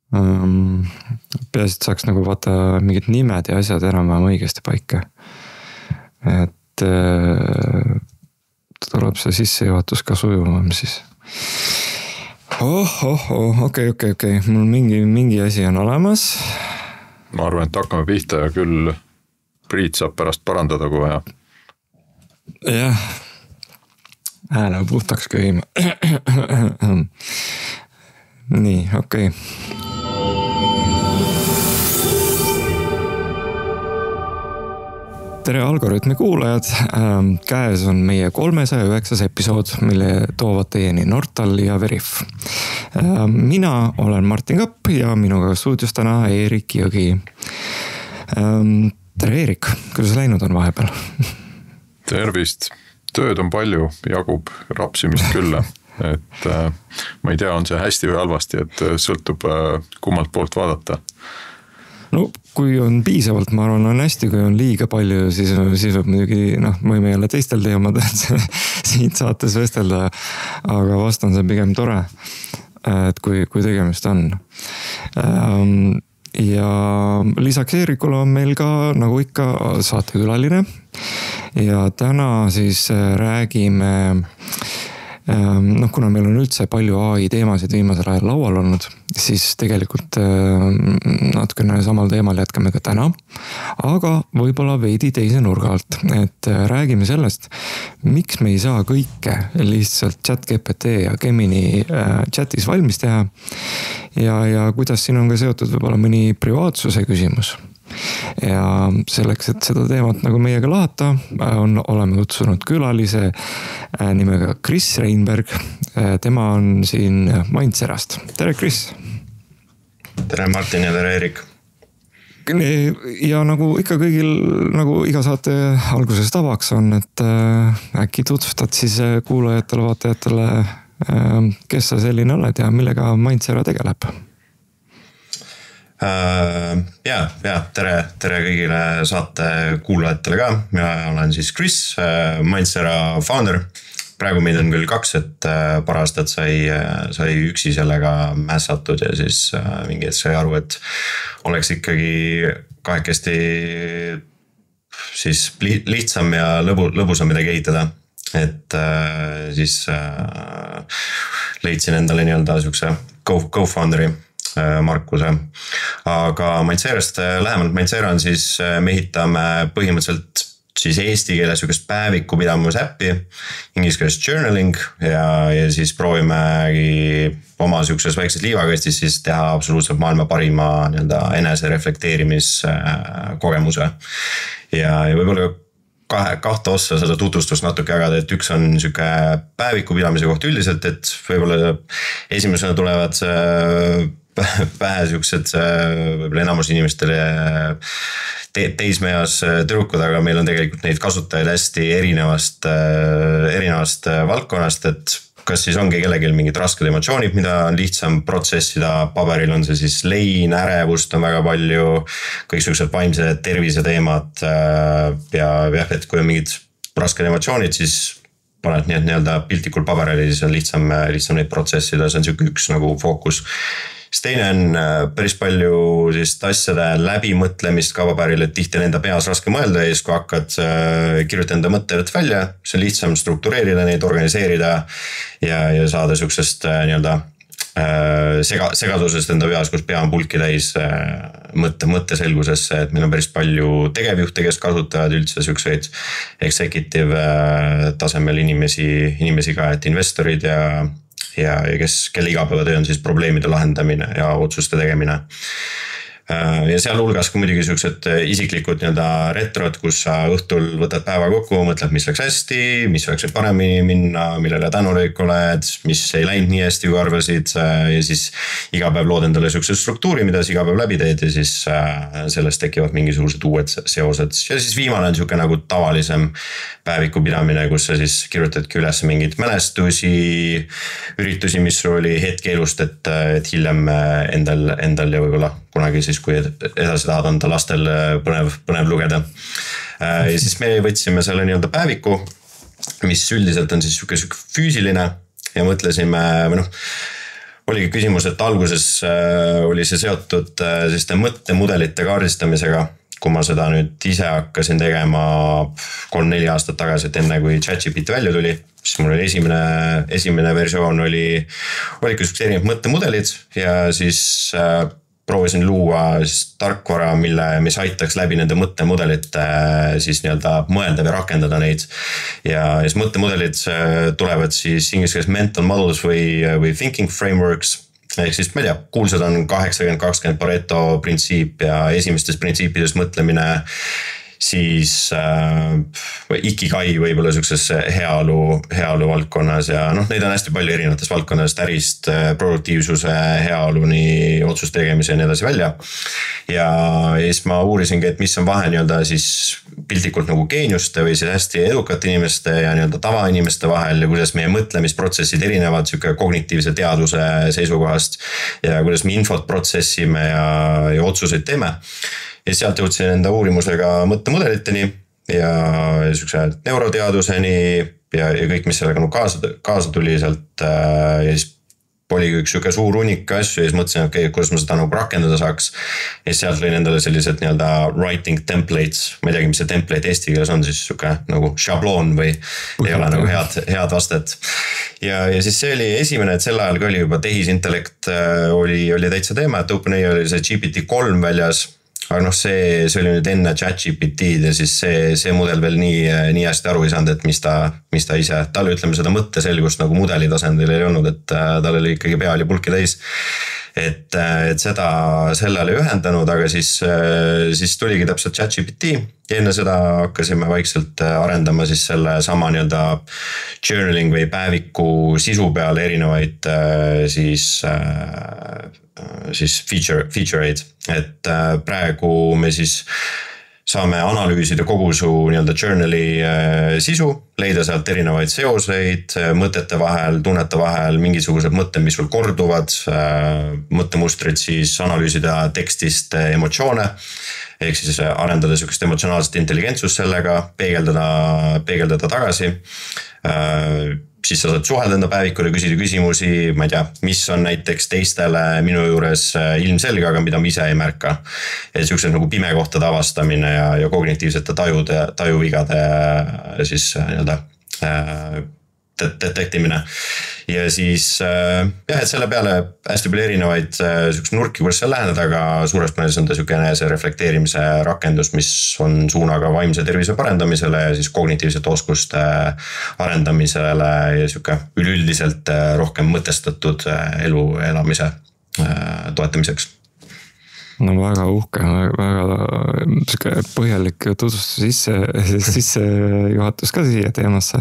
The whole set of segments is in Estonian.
Peaasi, et saaks nagu vaata mingid nimed ja asjad enam-vähem õigesti paika. Et tuleb see sissejuhatus ka sujuvam siis. Okei. Mul mingi asi on olemas. Ma arvan, et hakkame pihta ja küll Priit saab pärast parandada, kui vaja. Jah. Hääle puhtaks köima. Nii, okei. Tere Algoritmi kuulajad, käes on meie 309 episood, mille toovad teieni Nortal ja Veriff. Mina olen Martin Kapp ja minuga stuudios täna Eerik Jõgi. Tere Eerik, kuidas läinud on vahepeal? Tervist, tööd on palju, jagub rapsimist külla. Et ma ei tea, on see hästi või halvasti, et sõltub kummalt poolt vaadata. No kui on piisavalt, ma arvan, on hästi, kui on liiga palju, siis võib muidugi, võime jälle teistel teemad siit saates vestelda, aga vast on see pigem tore, et kui tegemist on. Ja lisaks Eerikule on meil ka, nagu ikka, saatekülaline ja täna siis räägime kuna meil on üldse palju AI teemasid viimasel ajal laual olnud, siis tegelikult natukene samal teemal jätkame ka täna, aga võib-olla veidi teise nurga alt, et räägime sellest, miks me ei saa kõike lihtsalt ChatGPT ja Gemini chatis valmis teha ja kuidas siin on ka seotud võib-olla mõni privaatsuse küsimus. Ja selleks, et seda teemat nagu meiega lahata, oleme kutsunud külalise nimega Chris Reinberg. Tema on siin Mindserast. Tere Chris! Tere Martin ja tere Eerik! Ja nagu ikka kõigil, nagu iga saate alguses tavaks on, et äkki tutvustad siis kuulajatele, vaatajatele, kes sa selline oled ja millega Mindsera tegeleb? Tere kõigile saate kuulajatele ka. Mina olen siis Chris, Mindsera founder. Praegu meid on küll 2, et paar aastat sai üksi sellega mässatud ja siis mingi hetk sai aru, et oleks ikkagi kahekesti siis lihtsam ja lõbusam midagi ehitada. Et siis leidsin endale nii-öelda siukse co-founderi Markuse. Aga Mindserast lähemalt, Mindsera on siis, me ehitame põhimõtteliselt siis eesti keeles sükest päeviku pidamus äppi, inglise keeles journaling ja siis proovimegi oma sükses väikses liivakastis siis teha absoluutselt maailma parima nii-öelda enese reflekteerimis kogemuse. Ja võib-olla kahte ossa seda tutvustust natuke jagada, et üks on süke päeviku pidamise koht üldiselt, et võib-olla esimesena tulevad pähe siuksed võib-olla enamus inimestele teismeas tüdrukud, aga meil on tegelikult neid kasutajaid hästi erinevast valdkonnast, et kas siis ongi kellelgi mingid rasked emotsioonid, mida on lihtsam protsessida, paberil on see siis lein, ärevust on väga palju, kõik siuksed vaimse tervise teemad ja et kui on mingid rasked emotsioonid, siis paned nii-öelda piltikul paberil, siis on lihtsam neid protsessida, see on siuke üks nagu fookus. Siis teine on päris palju asjade läbimõtlemist ka paberil, et tihti on enda peas raske mõelda ja siis kui hakkad kirjutada enda mõtted välja, see on lihtsam struktureerida neid, organiseerida ja saada siuksest nii-öelda segadusest enda peas, kus pea on pulki täis mõtteselgusesse, et meil on päris palju tegevjuhte, kes kasutavad üldse siukseid executive tasemel inimesi ka, et investorid ja kelle igapäevatöö on siis probleemide lahendamine ja otsuste tegemine. Ja seal hulgas ka muidugi siuksed isiklikud nii-öelda retrod, kus sa õhtul võtad päeva kokku, mõtled, mis läks hästi, mis võiks paremini minna, millele tänulik oled, mis ei läinud nii hästi, kui arvasid ja siis iga päev lood endale siukse struktuuri, mida sa iga päev läbi teed ja siis sellest tekivad mingisugused uued seosed. Ja siis viimane on siuke nagu tavalisem päeviku pidamine, kus sa siis kirjutadki üles mingid mälestusi, üritusi, mis oli hetke elust, et hiljem endal ja võib-olla kunagi siis, kui edasi tahad anda lastel põnev lugeda. Ja siis me võtsime selle nii-öelda päeviku, mis üldiselt on siis siuke füüsiline ja mõtlesime, oligi küsimus, et alguses oli see seotud selliste mõttemudelite kaardistamisega, kui ma seda nüüd ise hakkasin tegema 3-4 aastat tagasi, et enne kui ChatGPT välja tuli, siis mul oli esimene versioon oligi erinevad mõttemudelid ja siis proovisin luua siis tarkvara, mis aitaks läbi nende mõttemudelite siis nii-öelda mõelda või rakendada neid. Ja siis mõttemudelid tulevad siis inglise keeles mental models või thinking frameworks. Ehk siis ma ei tea, kuulsad on 80-20 Pareto printsiip ja esimestes printsiipides mõtlemine siis ikigai võib-olla siukses heaolu valdkonnas ja neid on hästi palju erinevates valdkonnast, ärist, produktiivsuse, heaoluni, otsuste tegemise ja nii edasi välja. Ja siis ma uurisingi, et mis on vahe nii-öelda siis piltlikult nagu geeniuste või siis hästi edukate inimeste ja nii-öelda tavainimeste vahel ja kuidas meie mõtlemisprotsessid erinevad siuke kognitiivse teaduse seisukohast ja kuidas me infot protsessime ja otsuseid teeme. Ja sealt jõudsin enda uurimusega mõttemudeliteni ja siukse neuroteaduseni ja kõik, mis sellega kaasa tuli sealt ja siis oligi üks siuke suur hunnik asju ja siis mõtlesin, et kuidas ma seda nagu rakendada saaks. Ja sealt lõin endale sellised nii-öelda writing templates, ma ei teagi, mis see template eesti keeles on siis siuke nagu šabloon või ei ole nagu head vastet. Ja siis see oli esimene, et sel ajal ka oli juba tehisintellekt oli täitsa teema, et OpenAI oli see GPT-3 väljas. Aga see oli nüüd enne ChatGPT-d ja siis see mudel veel nii hästi aru ei saanud, et mis ta ise, talle ütleme seda mõtteselgust nagu mudeli tasandil ei olnud, et tal oli ikkagi pea oli pulki täis. Et seda sellele ei ühendanud, aga siis tuligi täpselt ChatGPT ja enne seda hakkasime vaikselt arendama siis selle sama nii-öelda journaling või päeviku sisu peale erinevaid siis feature'id, et praegu me siis saame analüüsida kogu su nii-öelda journali sisu, leida sealt erinevaid seoseid, mõtete vahel, tunnete vahel, mingisugused mõtted, mis sul korduvad, mõttemustrid siis analüüsida tekstist emotsioone, ehk siis arendada sükest emotsionaalset intelligentsust sellega, peegeldada tagasi. Siis sa saad suhelda enda päevikule, küsida küsimusi, ma ei tea, mis on näiteks teistele minu juures ilmselge, aga mida ma ise ei märka. Ja siuksed nagu pimekohtade avastamine ja kognitiivsete tajuvigade siis nii-öelda detektimine. Ja siis et selle peale hästi palju erinevaid siukseid nurki, kuidas seal läheneda, aga suures plaanis on ta siukene see reflekteerimise rakendus, mis on suunaga vaimse tervise parendamisele ja siis kognitiivsete oskuste arendamisele ja siuke üleüldiselt rohkem mõtestatud elu elamise toetamiseks. No väga uhke, väga põhjalik tutvustus sisse juhatus ka siia teemasse.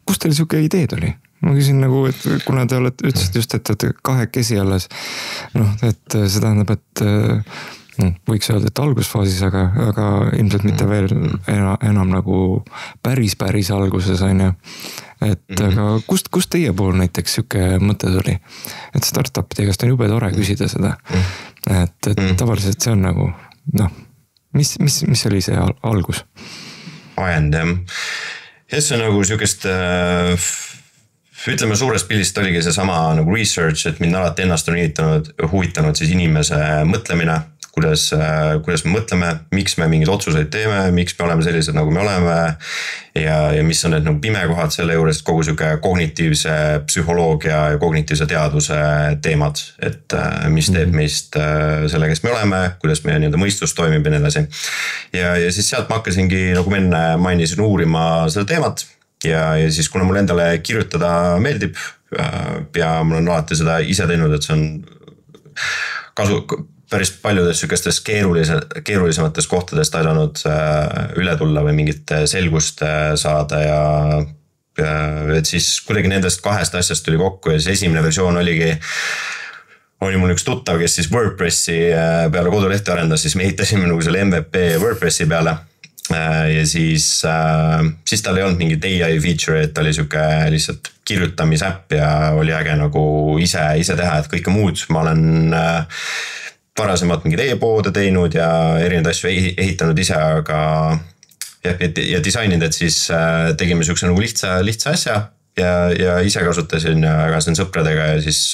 Kust teil siuke idee tuli? Ma küsin nagu, et kuna te ütlesid just, et kahekesi alles, et see tähendab, et võiks öelda, et algusfaasis, aga ilmselt mitte veel enam nagu päris alguses on ju. Et aga kust teie pool näiteks siuke mõte tuli? Et startupide käest on jube tore küsida seda. Et tavaliselt see on nagu, mis oli see algus? Ajend, jah. Ja see on nagu siukest ütleme suurest pildist oligi see sama nagu research, et mind alati ennast on huvitanud siis inimese mõtlemine, kuidas me mõtleme, miks me mingeid otsuseid teeme, miks me oleme sellised nagu me oleme ja mis on need nagu pimekohad selle juures, kogu siuke kognitiivse psühholoogia ja kognitiivse teaduse teemad, et mis teeb meist selle, kes me oleme, kuidas meie nii-öelda mõistus toimib ja nii edasi. Ja siis sealt ma hakkasingi, nagu ma enne mainisin, uurima seda teemat. Ja siis kuna mul endale kirjutada meeldib ja mul on alati seda ise teinud, et see on päris paljudes sükestes keerulisemates kohtadest aidanud üle tulla või mingit selgust saada ja et siis kuidagi nendest kahest asjast tuli kokku ja siis esimene versioon oli mul üks tuttav, kes siis WordPressi peale kodulehte arendas, siis me ehitasime nagu selle MVP WordPressi peale. Ja siis tal ei olnud mingit AI feature, et ta oli siuke lihtsalt kirjutamisäpp ja oli äge nagu ise teha, et kõike muud ma olen varasemalt mingid e-poode teinud ja erinevaid asju ehitanud ise, aga ja disaininud, et siis tegime siukse nagu lihtsa asja ja ise kasutasin ja jagasin sõpradega ja siis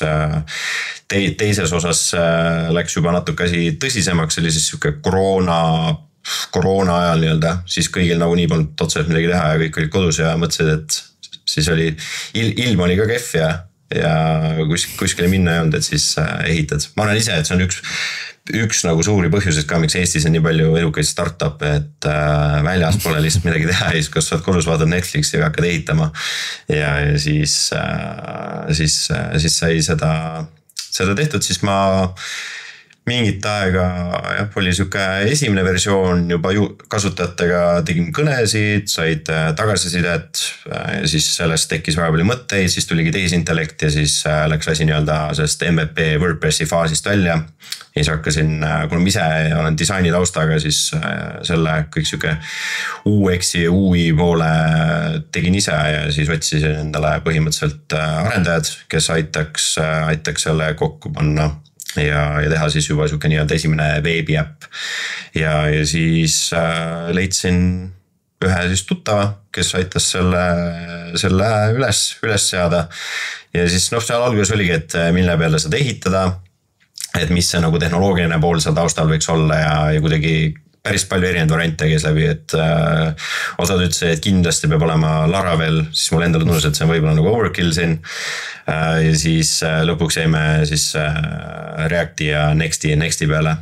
teises osas läks juba natuke asi tõsisemaks, oli siis sihuke koroona ajal nii-öelda, siis kõigil nagunii polnud otseselt midagi teha ja kõik olid kodus ja mõtlesid, et siis oli, ilm oli ka kehv ja kuskile minna ei olnud, et siis ehitad. Ma olen ise, et see on üks nagu suuri põhjuseid ka, miks Eestis on nii palju edukaid startup'e, et väljas pole lihtsalt midagi teha ja siis kas saad kodus vaatad Netflixi ja hakkad ehitama. Ja siis sai seda tehtud, siis ma mingit aega oli sihuke esimene versioon juba kasutajatega tegin kõnesid, said tagasisidet ja siis sellest tekkis väga palju mõtteid, siis tuligi tehisintellekt ja siis läks asi nii-öelda sellest MVP WordPressi faasist välja. Ja siis hakkasin, kuna ma ise olen disaini taustaga, siis selle kõik sihuke UX-i ja UI poole tegin ise ja siis otsisin endale põhimõtteliselt arendajad, kes aitaks selle kokku panna. Ja teha siis juba siuke nii-öelda esimene veebiäpp ja siis leidsin ühe siis tuttava, kes aitas selle üles seada ja siis seal alguses oligi, et mille peale seda ehitada, et mis see nagu tehnoloogiline pool seal taustal võiks olla ja kuidagi päris palju erinevaid variante käis läbi, et osad ütlesid, et kindlasti peab olema Laravel, siis mul endale tunnus, et see on võib-olla nagu overkill siin. Ja siis lõpuks jäime siis Reacti ja Nexti peale.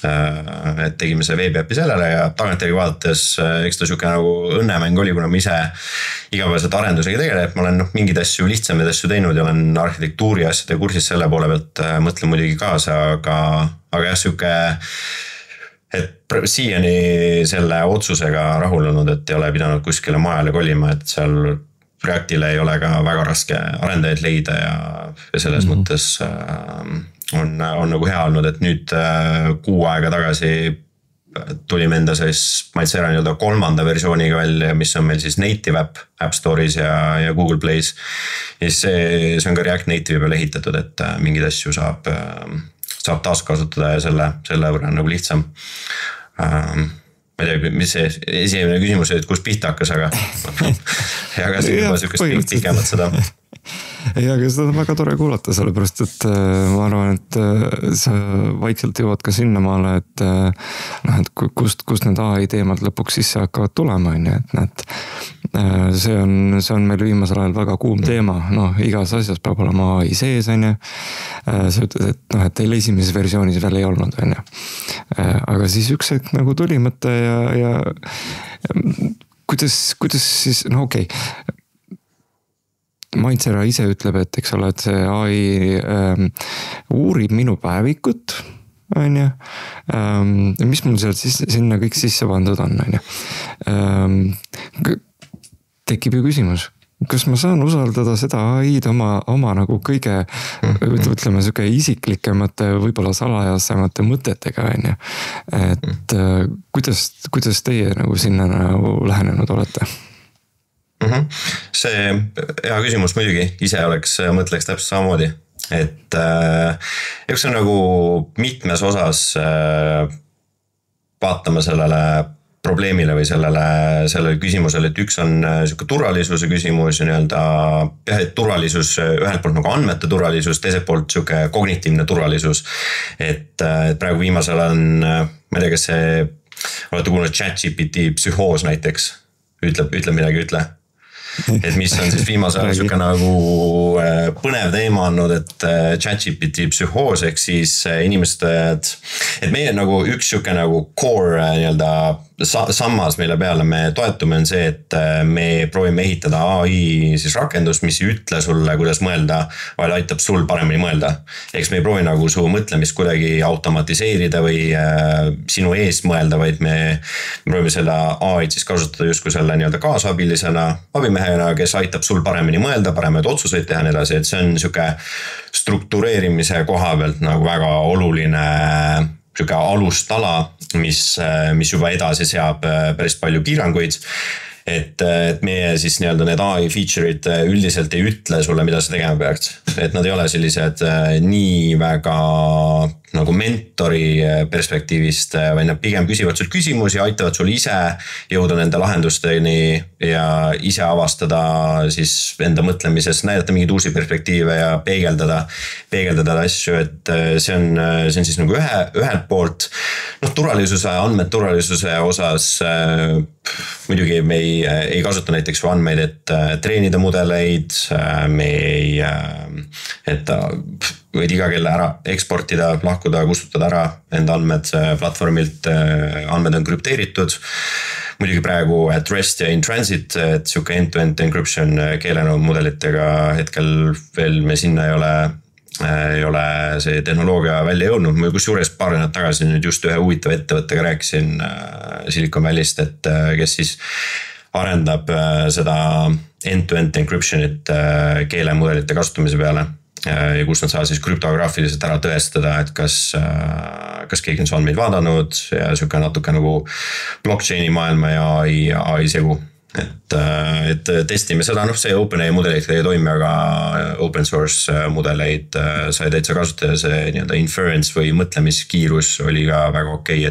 Et tegime see veebiäppi sellele ja tagantjärgi vaadates, eks ta siuke nagu õnnemäng oli, kuna ma ise igapäevaselt arendusega tegelen, et ma olen mingid asju, lihtsamaid asju teinud ja olen arhitektuuri asjade kursis selle poole pealt, mõtlen muidugi kaasa, aga jah, siuke et siiani selle otsusega rahul olnud, et ei ole pidanud kuskile majale kolima, et seal Reactile ei ole ka väga raske arendajaid leida ja selles mõttes on nagu hea olnud, et nüüd 6 aega tagasi tulime enda siis Maitsera nii-öelda 3. versiooniga välja, mis on meil siis native App Store'is ja Google Play's. Ja see on ka React Native peale ehitatud, et mingeid asju saab taaskasutada ja selle võrra nagu lihtsam. Ma ei tea, mis see esimene küsimus oli, et kus pihta hakkas, aga jagasin juba sükest pikemat seda. Ei, aga seda on väga tore kuulata, sellepärast, et ma arvan, et sa vaikselt jõuad ka sinna maale, et kust need AI teemad lõpuks sisse hakkavad tulema, et näed, see on meil viimasel ajal väga kuum teema, igas asjas peab olema AI sees, sa ütled, et teil esimeses versioonis veel ei olnud, aga siis üks hetk nagu tuli mõte ja kuidas siis, okei. Maitsera ise ütleb, et eks ole, et see AI uurib minu päevikut, mis mul sealt sinna kõik sisse pandud on, tekib ju küsimus, kas ma saan usaldada seda AI-d oma nagu kõige, ütleme, siuke isiklikemate, võib-olla salajasemate mõtetega, et kuidas teie nagu sinna nagu lähenenud olete? See hea küsimus muidugi, ise mõtleks täpselt samamoodi, et eks on nagu mitmes osas vaatama sellele probleemile või sellele küsimusele, et üks on siuke turvalisuse küsimus ja nii-öelda et turvalisus, ühelt poolt nagu andmete turvalisus, teiselt poolt siuke kognitiivne turvalisus, et praegu viimasel on, ma ei tea, kas see olete kuulnud ChatGPT psühhoos näiteks, ütleb midagi, ütle. Et mis on siis viimase siuke nagu põnev teema olnud, et ChatGPT psühhoos ehk siis inimesed, et meie nagu üks siuke nagu core nii-öelda sammas, mille peale me toetume on see, et me proovime ehitada AI siis rakendust, mis ei ütle sulle, kuidas mõelda, vaid aitab sul paremini mõelda. Eks me ei proovi nagu su mõtlemist kuidagi automatiseerida või sinu eest mõelda, vaid me proovime selle AI-d siis kasutada justkui selle nii-öelda kaasabilisena, abimehena, kes aitab sul paremini mõelda, paremaid otsuseid teha nii edasi, et see on siuke struktureerimise koha pealt nagu väga oluline siuke alustala, mis juba edasi seab päris palju piiranguid. Et meie siis nii-öelda need AI feature'id üldiselt ei ütle sulle, mida sa tegema peaks. Et nad ei ole sellised nii väga nagu nagu mentori perspektiivist, vaid nad pigem küsivad sul küsimusi, aitavad sul ise jõuda nende lahendusteni ja ise avastada siis enda mõtlemises, näidata mingeid uusi perspektiive ja peegeldada asju, et see on siis nagu ühelt poolt. Turvalisuse, andmeturvalisuse osas muidugi me ei kasuta näiteks andmeid, et treenida mudeleid, me ei, et võid iga kella ära eksportida, lahkuda, kustutada ära enda andmed platvormilt, andmed on krüpteeritud. Muidugi praegu at rest ja in transit, et siuke end-to-end encryption keelemudelitega hetkel veel me sinna ei ole see tehnoloogia välja jõudnud. Ma kusjuures paar nädalat tagasi nüüd just ühe huvitava ettevõttega rääkisin Silicon Valley'st, et kes siis arendab seda end-to-end encryption'it keelemudelite kasutamise peale. Ja kus nad saavad siis krüptograafiliselt ära tõestada, et kas keegi on su andmeid vaadanud ja siuke natuke nagu blockchaini maailma ja AI segu. Et testime seda, see OpenAI mudelid ei toimi, aga open source mudeleid sai täitsa kasutada, see nii-öelda inference või mõtlemiskiirus oli ka väga okei,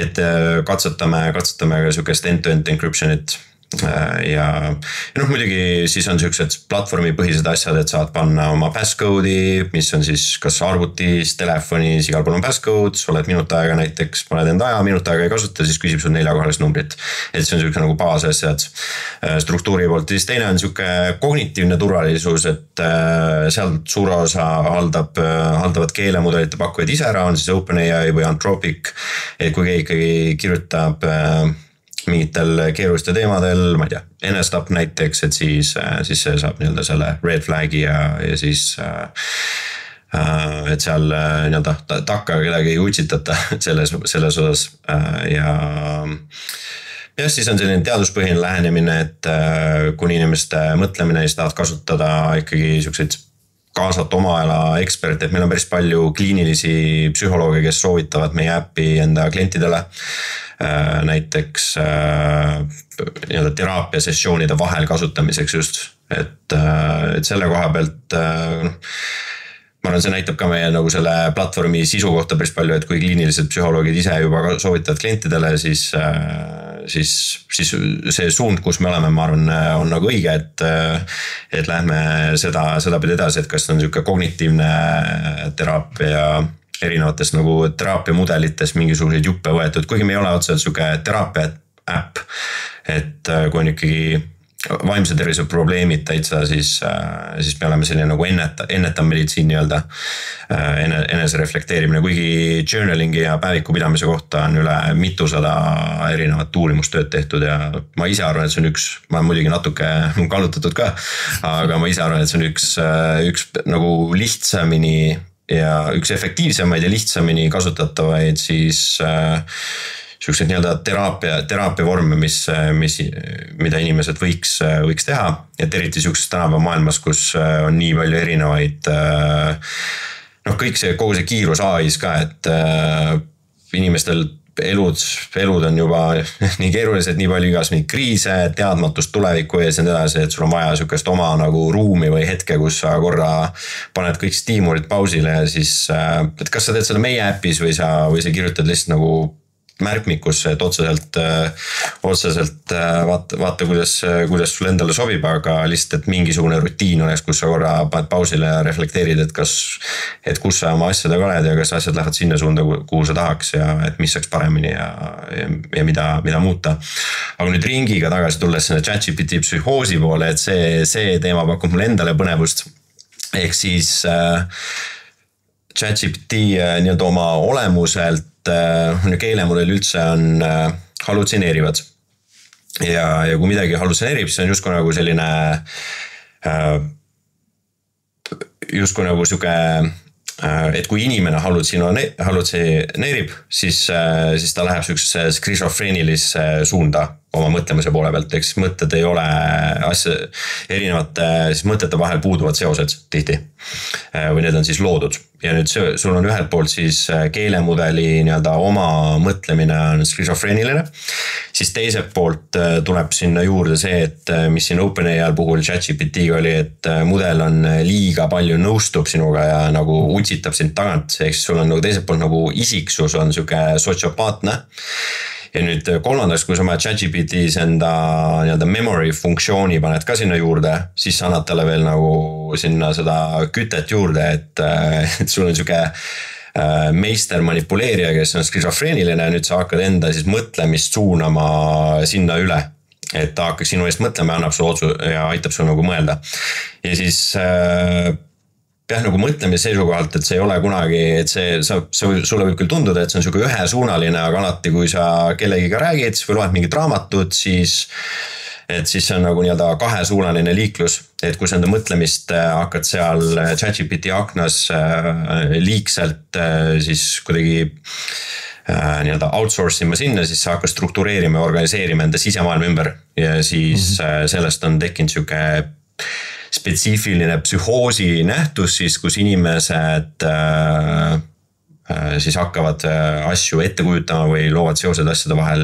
et katsetame ka siukest end-to-end encryption'it. Ja muidugi siis on siuksed platvormipõhised asjad, et saad panna oma passcode'i, mis on siis kas arvutis, telefonis, igal pool on passcode, oled minut aega näiteks, paned enda aja, minut aega ei kasuta, siis küsib sul 4-kohalist numbrit. Et see on siuke nagu baasasjad struktuuri poolt. Siis teine on siuke kognitiivne turvalisus, et seal suure osa haldavad keelemudelite pakkujad ise ära, on siis OpenAI või Anthropic. Et kui keegi ikkagi kirjutab mingitel keeruliste teemadel, ma ei tea, NSTAP näiteks, et siis see saab nii-öelda selle red flag'i ja siis et seal nii-öelda takka kedagi ei utsitata selles osas ja siis on selline teaduspõhine lähenemine, et kuni inimeste mõtlemine siis tahavad kasutada ikkagi siukseid kaasata oma ala eksperte, et meil on päris palju kliinilisi psühholooge, kes soovitavad meie äppi enda klientidele. Näiteks nii-öelda teraapia sessioonide vahel kasutamiseks just, et selle koha pealt ma arvan, see näitab ka meie nagu selle platvormi sisu kohta päris palju, et kui kliinilised psühholoogid ise juba soovitavad klientidele, siis see suund, kus me oleme, ma arvan, on nagu õige, et lähme seda pidi edasi, et kas on niisugune kognitiivne teraapia erinevates nagu teraapia mudelites mingisuguseid juppe võetud, kuigi me ei ole otseselt niisugune teraapia äpp, et kui on ikkagi vaimse tervise probleemid täitsa, siis me oleme selline nagu ennetav meditsiin nii-öelda, enese reflekteerimine, kuigi journalingi ja päeviku pidamise kohta on üle mitusada erinevat uurimustööd tehtud ja ma ise arvan, et see on ma olen muidugi natuke kallutatud ka, aga ma ise arvan, et see on üks nagu lihtsamini ja üks efektiivsemaid ja lihtsamini kasutatavaid siis siukseid nii-öelda teraapia vorme, mida inimesed võiks teha. Et eriti siukses tänapäeva maailmas, kus on nii palju erinevaid, kogu see kiirus AI-s ka, et inimestel elud on juba nii keerulised, nii palju igas mingi kriise, teadmatust tuleviku ees ja nii edasi, et sul on vaja siukest oma nagu ruumi või hetke, kus sa korra paned kõik stiimulid pausile ja siis, et kas sa teed seda meie äpis või sa kirjutad lihtsalt nagu märkmikusse, et otseselt vaata kuidas sul endale sobib, aga lihtsalt, et mingisugune rutiin oleks, kus sa korra paned pausile ja reflekteerid, et kus sa oma asjadega oled ja kas asjad lähevad sinna suunda, kuhu sa tahaks ja et mis saaks paremini ja mida muuta. Aga nüüd ringiga tagasi tulles sinna ChatGPT psühhoosi poole, et see teema pakub mulle endale põnevust. Ehk siis ChatGPT nii-öelda oma olemuselt keelemudel üldse on hallutseneerivad. Ja kui midagi hallutseneerib, siis on justkui nagu selline justkui nagu siuke, et kui inimene hallutseneerib, siis ta läheb siuksesse skisofreenilisse suunda oma mõtlemise poole pealt, eks mõtted ei ole erinevate mõtete vahel puuduvad seosed tihti või need on siis loodud ja nüüd sul on ühelt poolt siis keelemudeli nii-öelda oma mõtlemine on skisofreeniline, siis teiselt poolt tuleb sinna juurde see, et mis siin OpenAI puhul ChatGPT-ga oli, et mudel on liiga palju nõustub sinuga ja nagu utsitab sind tagant, ehk siis sul on nagu teiselt poolt nagu isiksus on siuke sotsiopaatne. Ja nüüd kolmandaks, kui sa oma ChatGPT-s enda nii-öelda memory funktsiooni paned ka sinna juurde, siis sa annad talle veel nagu sinna seda kütet juurde, et sul on siuke meister manipuleerija, kes on skisofreeniline, nüüd sa hakkad enda siis mõtlemist suunama sinna üle. Et ta hakkaks sinu eest mõtlema ja annab su otsu ja aitab sul nagu mõelda. Ja siis nagu mõtlemise seisukohalt, et see ei ole kunagi, et sulle võib küll tunduda, et see on siuke ühesuunaline, aga alati kui sa kellegiga räägid või loed mingit raamatut, siis see on nagu nii-öelda kahesuunaline liiklus, et kui sa enda mõtlemist hakkad seal ChatGPT aknas liigselt siis kuidagi nii-öelda outsource ima sinna, siis sa hakkad struktureerima ja organiseerima enda sisemaailma ümber ja siis sellest on tekkinud siuke spetsiifiline psühhoosi nähtus siis, kus inimesed siis hakkavad asju ette kujutama või loovad seosed asjade vahel,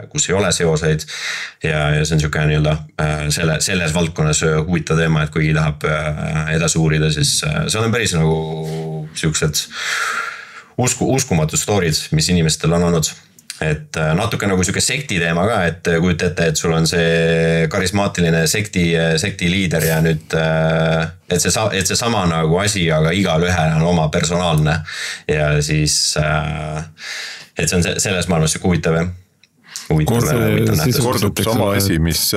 kus ei ole seoseid. Ja see on siuke nii-öelda selles valdkonnas huvitav teema, et kuigi tahab edasi uurida, siis see on päris nagu siuksed uskumatud storid, mis inimestel on olnud. Et natuke nagu siuke sekti teema ka, et kujuta ette, et sul on see karismaatiline sekti liider ja nüüd, et see sama nagu asi, aga igal ühel on oma personaalne ja siis, et see on selles maailmas siuke huvitav. Kordub sama asi, mis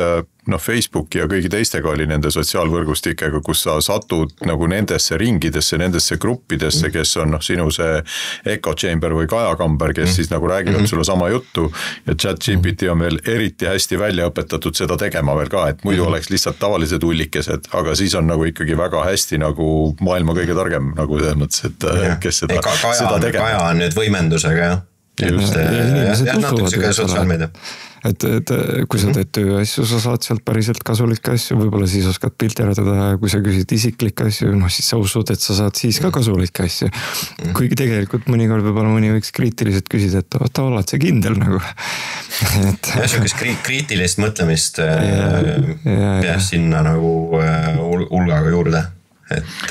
Facebooki ja kõigi teistega oli nende sotsiaalvõrgustikega, kus sa satud nagu nendesse ringidesse, nendesse gruppidesse, kes on sinu see echo chamber või kajakamber, kes siis nagu räägivad sulle sama juttu ja ChatGPT on veel eriti hästi välja õpetatud seda tegema veel ka, et muidu oleks lihtsalt tavalised ullikesed, aga siis on nagu ikkagi väga hästi nagu maailma kõige targem nagu selles mõttes, et kes seda tegema. Kaja on nüüd võimendusega jah. Et kui sa teed tööasju, sa saad sealt päriselt kasulikke asju, võib-olla siis oskad pilterdada, kui sa küsid isiklikke asju, siis sa usud, et sa saad siis ka kasulikke asju. Kuigi tegelikult mõnikord võib-olla mõni võiks kriitiliselt küsida, et oota, oled see kindel nagu. Kriitilist mõtlemist peab sinna nagu hulgaga juurde.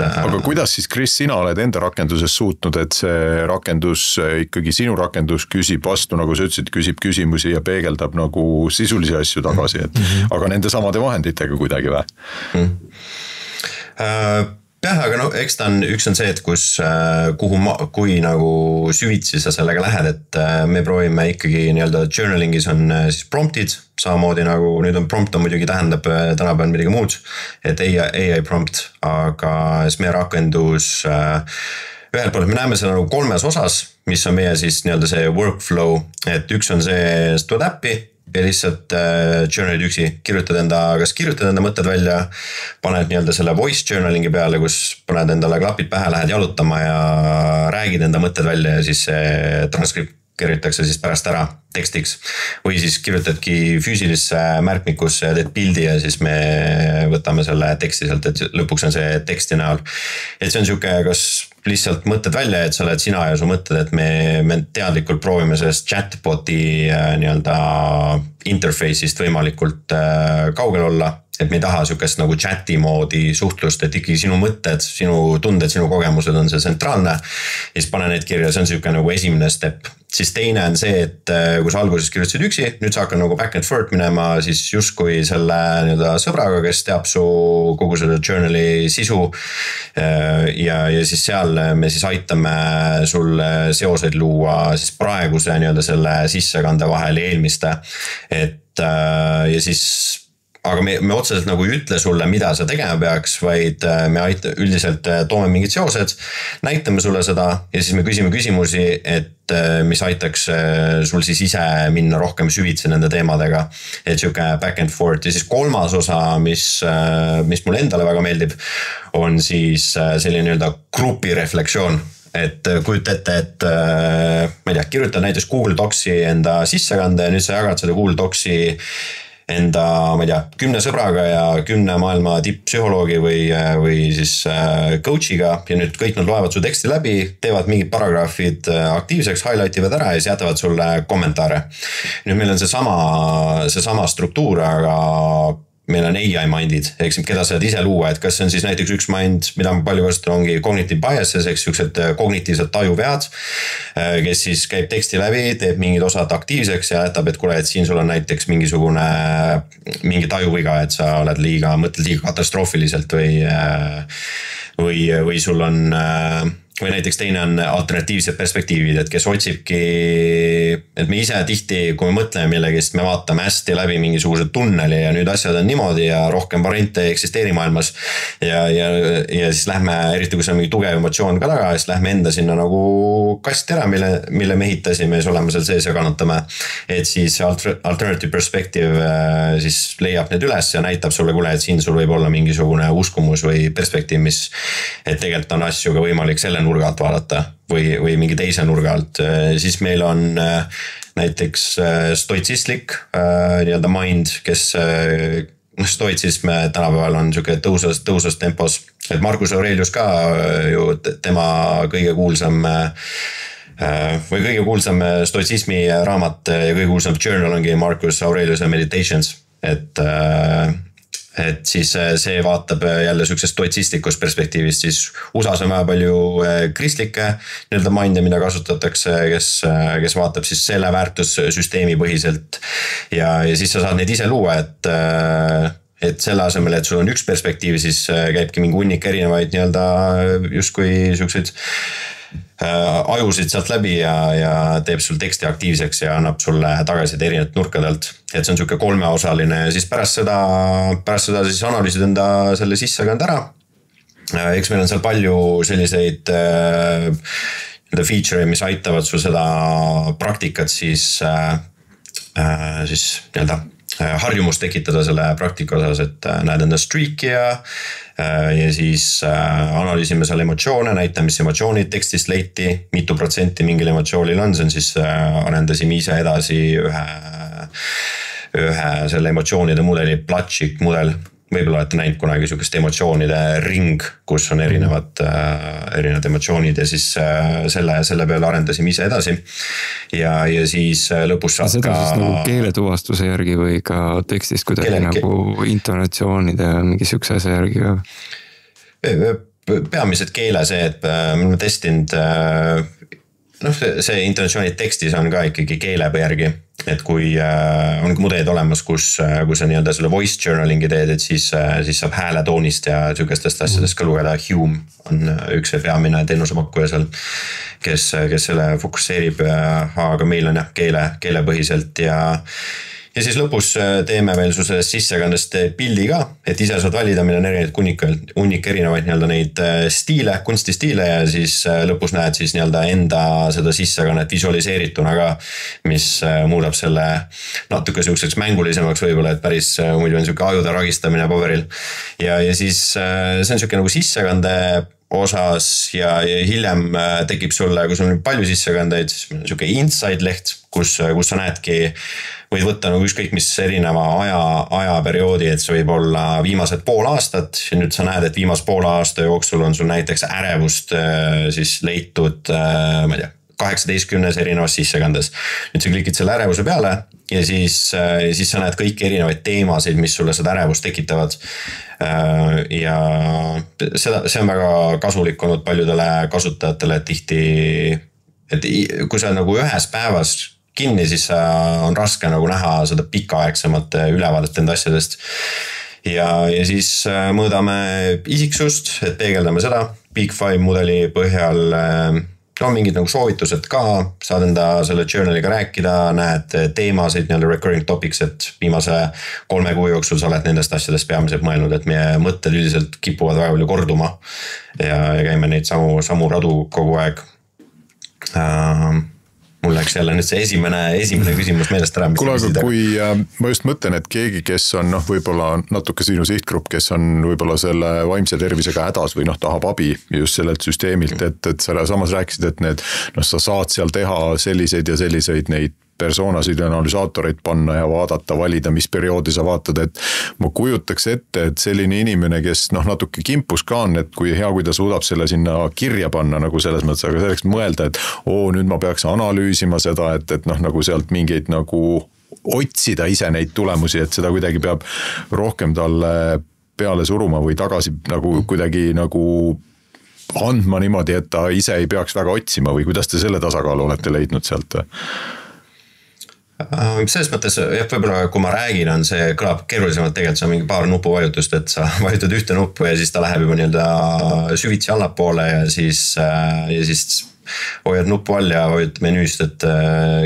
Aga kuidas siis, Kris, sina oled enda rakenduses suutnud, et see rakendus, ikkagi sinu rakendus küsib vastu, nagu sa ütlesid, küsib küsimusi ja peegeldab nagu sisulisi asju tagasi, et aga nende samade vahenditega kuidagi või? Jah, aga eks ta on, üks on see, et kui nagu süvitsi sa sellega lähed, et me proovime ikkagi nii-öelda journalingis on siis promptid, samamoodi nagu nüüd on prompt on muidugi tähendab tänapäeval midagi muud, et AI prompt, aga siis meie rakendus ühelt poolt me näeme seda nagu 3 osas, mis on meie siis nii-öelda see workflow, et üks on see tuled äppi ja lihtsalt journalid üksi, kirjutad enda mõtted välja, paned nii-öelda selle voice journalingi peale, kus paned endale klapid pähe, lähed jalutama ja räägid enda mõtted välja ja siis see transkripteeritakse siis pärast ära tekstiks. Või siis kirjutadki füüsilisse märkmikusse ja teed pildi ja siis me võtame selle teksti sealt, et lõpuks on see teksti näol. Et see on siuke, kas lihtsalt mõtted välja, et sa oled sina ja su mõtted, et me teadlikult proovime sellest chatboti nii-öelda interface'ist võimalikult kaugel olla, et me ei taha siukest nagu chati moodi suhtlust, et ikkagi sinu mõtted, sinu tunded, sinu kogemused on see tsentraalne ja siis pane need kirja, see on siuke nagu esimene step. Siis teine on see, et kui sa alguses kirjutasid üksi, nüüd sa hakkad nagu back and forth minema siis justkui selle nii-öelda sõbraga, kes teab su kogu selle journali sisu ja siis seal me siis aitame sulle seoseid luua siis praeguse nii-öelda selle sissekande vahel ja eelmiste, et ja siis aga me otseselt nagu ei ütle sulle, mida sa tegema peaks, vaid me üldiselt toome mingid seosed, näitame sulle seda ja siis me küsime küsimusi, et mis aitaks sul siis ise minna rohkem süvitsi nende teemadega, et siuke back and forth ja siis kolmas osa, mis mulle endale väga meeldib, on siis selline nii-öelda grupi reflektsioon. Et kujuta ette, et ma ei tea, kirjutad näiteks Google Docsi enda sissekande ja nüüd sa jagad seda Google Docsi enda, ma ei tea, 10 sõbraga ja 10 maailma tipppsühholoogi või siis coach'iga ja nüüd kõik nad loevad su teksti läbi, teevad mingid paragraafid aktiivseks, highlight ivad ära ja siis jätavad sulle kommentaare. Nüüd meil on seesama struktuur, aga meil on AI mind'id, eks keda sa saad ise luua, et kas see on siis näiteks üks mind, mida ma palju kasutan, ongi cognitive biases, eks siuksed kognitiivsed tajuvead, kes siis käib teksti läbi, teeb mingid osad aktiivseks ja jätab, et kuule, et siin sul on näiteks mingi tajuviga, et sa oled mõtled liiga katastroofiliselt või sul on või näiteks teine on alternatiivsed perspektiivid, et kes otsibki, et me ise tihti, kui me mõtleme millegist, me vaatame hästi läbi mingisuguse tunneli ja nüüd asjad on niimoodi ja rohkem variante ei eksisteeri maailmas. Ja siis lähme, eriti kui see on mingi tugev emotsioon ka taga, siis lähme enda sinna nagu kast ära, mille me ehitasime ja siis oleme seal sees ja kannatame. Et siis alternative perspective siis leiab need üles ja näitab sulle, kuule, et siin sul võib olla mingisugune uskumus või perspektiiv, mis, et tegelikult on asju ka võimalik selle nurga alt vaadata või mingi teise nurga alt, siis meil on näiteks stoitsistlik nii-öelda mind, kes stoitsism tänapäeval on niisugune tõusvas tempos, et Marcus Aurelius ka ju tema kõige kuulsam stoitsismi raamat ja kõige kuulsam journal ongi Marcus Aurelius Meditations, et siis see vaatab jälle sükses stoitsistikust perspektiivist, siis USAs on väga palju kristlikke nii-öelda mind'e, mida kasutatakse, kes vaatab siis selle väärtussüsteemi põhiselt ja siis sa saad neid ise luua, et selle asemel, et sul on üks perspektiiv, siis käibki mingi hunnik erinevaid nii-öelda justkui siukseid ajusid sealt läbi ja teeb sul teksti aktiivseks ja annab sulle tagasi erinevat nurkadelt. Et see on siuke 3-osaline ja siis pärast seda siis analüüsid enda selle sissekand ära. Eks meil on seal palju selliseid feature'e, mis aitavad sul seda praktikat siis nii-öelda harjumust tekitada selle praktika osas, et näed enda streak'i ja siis analüüsime seal emotsioone, näitame, mis emotsioonid tekstist leiti, mitu protsenti mingil emotsioonil on, see on siis arendasime ise edasi ühe selle emotsioonide mudeli, Platšik mudel. Võib-olla olete näinud kunagi sükest emotsioonide ring, kus on erinevad emotsioonid ja siis selle peale arendasime ise edasi. Ja siis lõpus saab seda ka... Seda nagu keeletuvastuse järgi või ka tekstist kuidagi nagu intonatsioonide mingi sükse asja järgi või? Peamiselt keele see, et me testinud, see intonatsioonid tekstis on ka ikkagi keele järgi. Et kui on mudelid olemas, kus sa nii-öelda selle voice journaling'i teed, et siis saab hääletoonist ja sükestest asjadest ka lugeda. Hume on üks peamine teenusepakkuja seal, kes selle fokusseerib, aga meil on keelepõhiselt ja siis lõpus teeme veel su sellest sissekandest pildi ka, et ise saad valida, meil on erinevaid hunnik erinevaid nii-öelda neid stiile, kunstistiile ja siis lõpus näed siis nii-öelda enda seda sissekannet visualiseerituna ka, mis muudab selle natuke siukseks mängulisemaks võib-olla, et päris muidu on siuke ajude ragistamine paberil. Ja siis see on siuke nagu sissekande osas ja hiljem tekib sulle, kui sul on palju sissekandeid, siis siuke inside leht, kus sa näedki, võid võtta nagu ükskõik mis erineva ajaperioodi, et see võib olla viimased pool aastat ja nüüd sa näed, et viimase pool aasta jooksul on sul näiteks ärevust siis leitud, ma ei tea, 18 erinevas sissekandes. Nüüd sa klikid selle ärevuse peale ja siis sa näed kõiki erinevaid teemasid, mis sulle seda ärevust tekitavad. Ja see on väga kasulik olnud paljudele kasutajatele, et tihti, et kui sa nagu ühes päevas kinni, siis on raske nagu näha seda pikaaegsemat ülevaadet enda asjadest. Ja siis mõõdame isiksust, et peegeldame seda Big 5 mudeli põhjal. On mingid nagu soovitused ka, saad enda selle journaliga rääkida, näed teemasid, nii-öelda recurring topics, et viimase 3 kuu jooksul sa oled nendest asjadest peamiselt mõelnud, et meie mõtted üldiselt kipuvad väga palju korduma ja käime neid samu radu kogu aeg. Mul läks jälle nüüd see esimene küsimus meelest ära. Kuule, aga kui ma just mõtlen, et keegi, kes on võib-olla natuke sinu sihtgrupp, kes on võib-olla selle vaimse tervisega hädas või tahab abi just sellelt süsteemilt, et sa samas rääkisid, et sa saad seal teha selliseid ja selliseid neid persoonasid ja analüsaatoreid panna ja vaadata, valida, mis perioodi sa vaatad, et ma kujutaks ette, et selline inimene, kes natuke kimpus ka on, et kui hea, kui ta suudab selle sinna kirja panna nagu selles mõttes, aga selleks mõelda, et nüüd ma peaks analüüsima seda, et nagu sealt mingeid nagu otsida ise neid tulemusi, et seda kuidagi peab rohkem talle peale suruma või tagasi nagu kuidagi nagu andma niimoodi, et ta ise ei peaks väga otsima või kuidas te selle tasakaalu olete leidnud sealt? Selles mõttes, võib-olla kui ma räägin, see kõlab keerulisemalt, tegelikult see on mingi paar nupuvajutust, et sa vajutad ühte nuppu ja siis ta läheb juba nii-öelda süvitsi allapoole ja siis hoiad nuppu all ja hoiad menüüst, et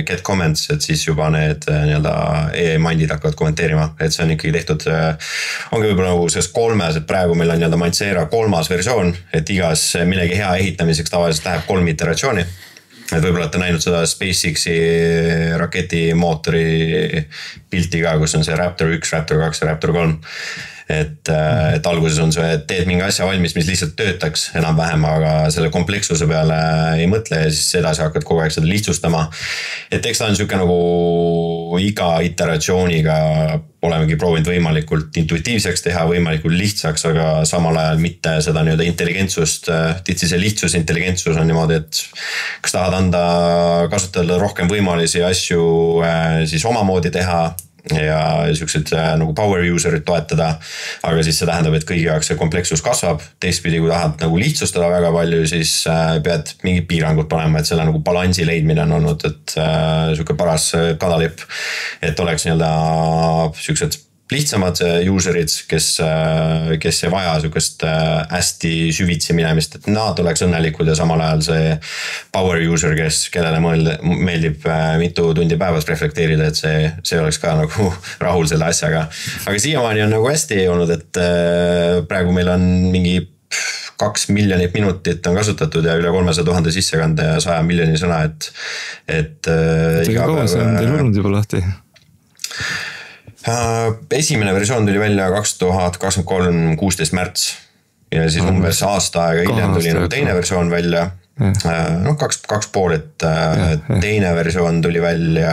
get comments, et siis juba need nii-öelda e-mandid hakkavad kommenteerima, et see on ikkagi tehtud, ongi võib-olla nagu selles 3, et praegu meil on nii-öelda Mindseera 3. versioon, et igas millegi hea ehitamiseks tavaliselt läheb 3 iteratsiooni. Et võib-olla olete näinud seda SpaceXi raketimootori pilti ka, kus on see Raptor 1, Raptor 2 ja Raptor 3. Et alguses on see, et teed mingi asja valmis, mis lihtsalt töötaks enam-vähem, aga selle komplekssuse peale ei mõtle ja siis edasi hakkad kogu aeg seda lihtsustama. Et eks ta on niisugune nagu iga iteratsiooniga olemegi proovinud võimalikult intuitiivseks teha, võimalikult lihtsaks, aga samal ajal mitte seda nii-öelda intelligentsust, tihti see lihtsus, intelligentsus on niimoodi, et kas tahad anda kasutajale rohkem võimalusi asju siis omamoodi teha ja niisugused nagu power userid toetada, aga siis see tähendab, et kõigi jaoks see komplekssus kasvab, teistpidi kui tahad nagu lihtsustada väga palju, siis pead mingid piirangud panema, et selle nagu balansi leidmine on olnud, et niisugune paras kadalipp, et oleks nii-öelda niisugused lihtsamad userid, kes ei vaja niisugust hästi süvitsi minemist, et nad oleks õnnelikud ja samal ajal see power user, kellele meeldib mitu tundi päevas reflekteerida, et see oleks ka nagu rahul selle asjaga. Aga siiamaani on nagu hästi olnud, et praegu meil on mingi 2 miljonit minutit on kasutatud ja üle 300 000 sissekande ja 100 miljoni sõna, et iga päev... See on teil olnud juba lahti? Esimene versioon tuli välja 2023 16 märts ja siis umbes aasta aega hiljem tuli nagu teine versioon välja. No 2,5, et teine versioon tuli välja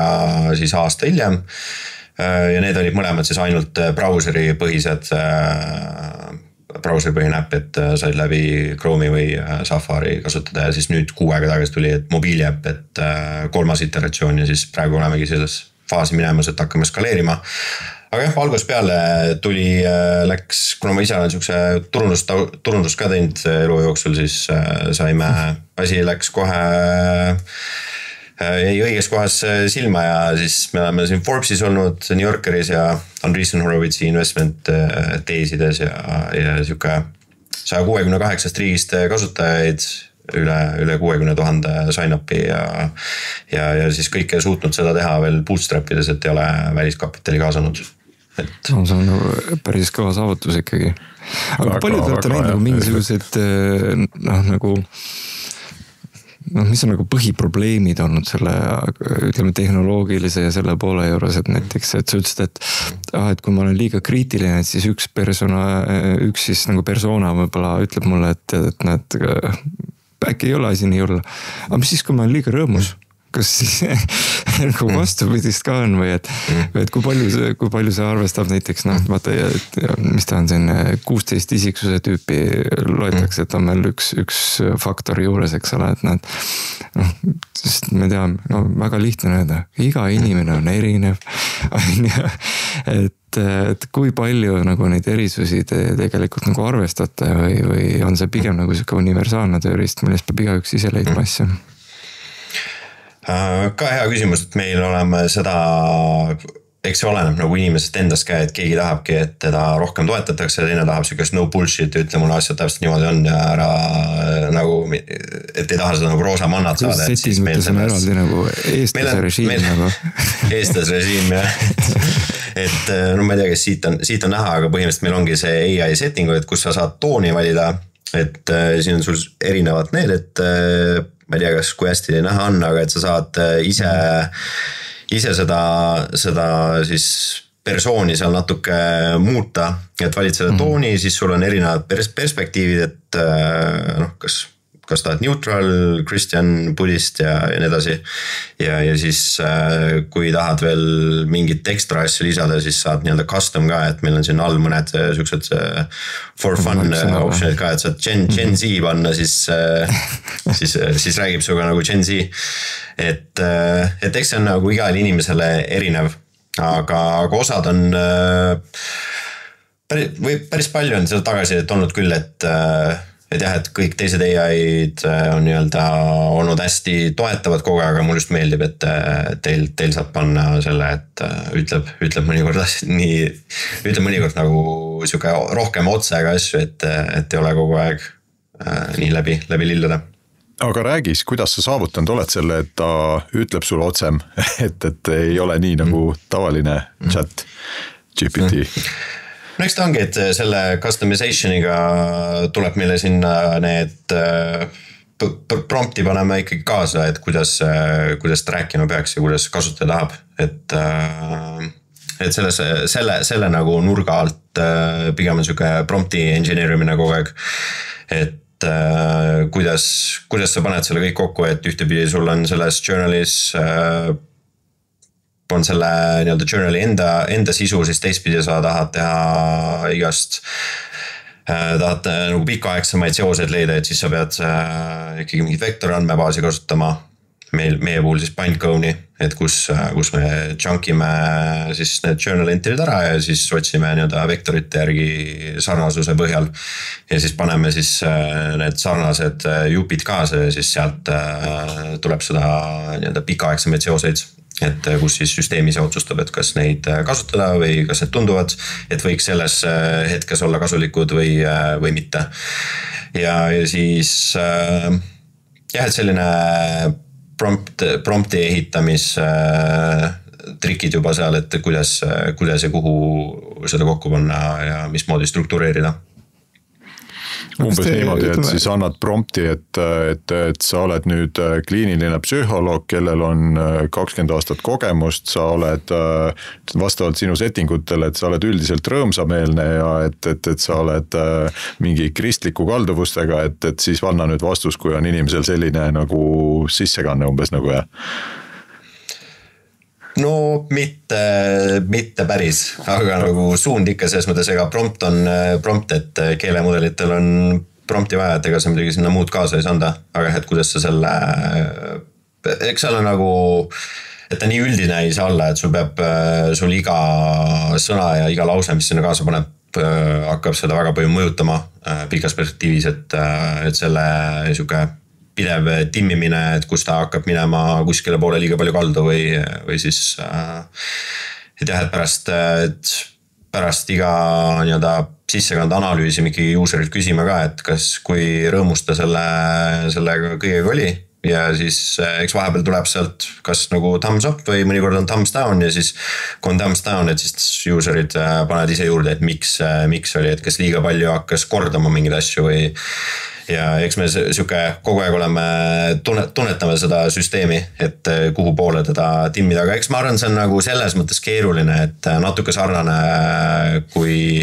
siis aasta hiljem ja need olid mõlemad siis ainult brauseripõhised brauseripõhine äpp, et said läbi Chrome'i või Safari kasutada ja siis nüüd 6 aega tagasi tuli, et mobiiliäpp, et 3. iteratsioon ja siis praegu olemegi selles faasi minemas, et hakkame skaleerima. Aga jah, algusest peale läks, kuna ma ise olen niisuguse turundust ka teinud elu jooksul, siis asi läks kohe ei õiges kohas silma ja siis me oleme siin Forbesis olnud, New Yorkeris ja Andreessen Horowitzi investment teesides ja niisugune 168 riigist kasutajaid, üle 60 000 sign-upi ja siis kõike suutnud seda teha veel bootstrapides, et ei ole väliskapitali kaasanud. See on päris kõva saavutus ikkagi. Aga palju te olete näinud mingisugused nagu mis on nagu põhiprobleemid olnud selle, ütleme, tehnoloogilise ja selle poole juures, et näiteks, et sa ütlesid, et kui ma olen liiga kriitiline, et siis üks siis nagu persona võib-olla ütleb mulle, et näed, äkki ei ole asi nii hull. Aga mis siis, kui ma olen liiga rõõmus? Kas siis nagu vastupidist ka on või et kui palju see arvestab näiteks, vaata, mis ta on siin 16 isiksuse tüüpi loetakse, et on meil üks faktor juures, eks ole, et sest me teame, väga lihtne öelda, iga inimene on erinev, et kui palju nagu neid erisusi te tegelikult nagu arvestate või on see pigem nagu selline universaalne tööriist, millest peab igaüks ise leidma asja? Ka hea küsimus, et meil oleme seda, eks see oleneb nagu inimesest endast ka, et keegi tahabki, et teda rohkem toetatakse, teine tahab sellist no bullshit, ütle mulle asjad täpselt niimoodi on ja ära nagu, et ei taha seda nagu roosa mannat saada. Setis mõttes on eraldi nagu eestlase režiim nagu. Eestlase režiim, jah. Et no ma ei tea, kes siit on näha, aga põhimõtteliselt meil ongi see AI settingu, et kus sa saad tooni valida, et siin on sul erinevad need, et ma ei tea, kas kui hästi näha on, aga et sa saad ise seda siis persooni seal natuke muuta, et valid selle tooni, siis sul on erinevad perspektiivid, et kas kas ta oled neutral, Christian, buddhist ja nii edasi. Ja siis kui tahad veel mingit ekstra asja lisada, siis saad nii-öelda custom ka, et meil on siin all mõned siuksed for fun optionid ka, et saad Gen Z panna, siis räägib suga nagu Gen Z. Et eks see on nagu igal inimesele erinev, aga osad on päris palju on seda tagasisidet olnud küll, et jah, et kõik teised AI-d on nii-öelda olnud hästi toetavad kogu aeg, aga mul just meeldib, et teil saab panna selle, et ütleb mõnikord nagu siuke rohkem otsega asju, et ei ole kogu aeg nii läbi lillede. Aga räägis, kuidas sa saavutanud oled selle, et ta ütleb sulle otsem, et ei ole nii nagu tavaline chat GPT? No eks ta ongi, et selle customization'iga tuleb meile sinna need prompti paneme ikkagi kaasa, et kuidas ta rääkima peaks ja kuidas kasutaja tahab. Et selle nagu nurga alt pigem on siuke prompti engineerimine kogu aeg. Et kuidas sa paned selle kõik kokku, et ühtepidi sul on selles journalis on selle nii-öelda journali enda sisu, siis teistpidi sa tahad teha tahad nagu pikaaegsemaid seoseid leida, et siis sa pead ikkagi mingit vektori andmebaasi kasutama. Meie puhul siis Bindcone'i, et kus me chunkime siis need journal entry'd ära ja siis otsime nii-öelda vektorite järgi sarnasuse põhjal. Ja siis paneme siis need sarnased jupid kaasa ja siis sealt tuleb seda nii-öelda pikaaegsemaid seoseid. Et kus siis süsteemis otsustab, et kas neid kasutada või kas need tunduvad, et võiks selles hetkes olla kasulikud või mitte. Ja siis et selline prompti ehitamis trikid juba seal, et kuidas ja kuhu seda kokku panna ja mismoodi struktureerida. Umbes niimoodi, et siis annad prompti, et sa oled nüüd kliiniline psühholoog, kellel on 20 aastat kogemust, sa oled vastavalt sinu settingutele, et sa oled üldiselt rõõmsameelne ja et sa oled mingi kristliku kalduvustega, et siis anna nüüd vastus, kui on inimesel selline nagu sissekanne umbes nagu ja. No mitte päris, aga nagu suund ikka selles mõttes, ega prompt on prompt, et keelemudelitel on prompti vaja, et ega sa midagi sinna muud kaasa ei saanda, aga et kuidas sa selle, eks seal on nagu, et ta nii üldine ei saa olla, et sul iga sõna ja iga lause, mis sinna kaasa paneb, hakkab seda väga palju mõjutama pikas perspektiivis, et selle niisugune pidev timmimine, et kus ta hakkab minema kuskile poole liiga palju kaldu või siis et pärast iga nii-öelda sissekande analüüsi ikkagi userilt küsima ka, et kui rõõmus ta sellega kõigega oli ja siis eks vahepeal tuleb sealt kas nagu thumbs up või mõnikord on thumbs down ja siis kui on thumbs down, et siis userid paned ise juurde, et miks oli, et kas liiga palju hakkas kordama mingeid asju või ja eks me siuke kogu aeg oleme tunnetame seda süsteemi, et kuhu poole teda timmida, aga eks ma arvan, see on nagu selles mõttes keeruline, et natuke sarnane kui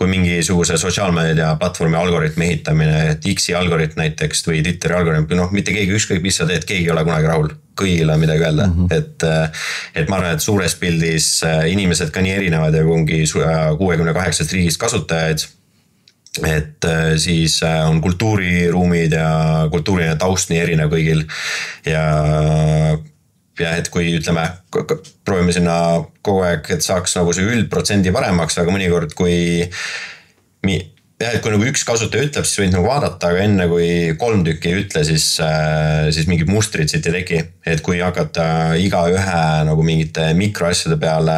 mingisuguse sotsiaalmeedia platvormi algoritmi ehitamine, et X-i algoritm näiteks või Twitteri algoritm, mitte keegi ükskõik mis sa teed, keegi ei ole kunagi rahul. Kõigil on midagi öelda, et ma arvan, et suures pildis inimesed ka nii erinevad ja kungi 68 riigist kasutajaid, et siis on kultuuriruumid ja kultuuriline taust nii erinev kõigil ja et kui ütleme, proovime sinna kogu aeg, et saaks nagu see üldprotsendi paremaks, aga mõnikord kui nagu üks kasutaja ütleb, siis võid nagu vaadata, aga enne kui 3 tükki ei ütle, siis mingid mustrid siit ei teki. Et kui hakata iga ühe nagu mingite mikroasjade peale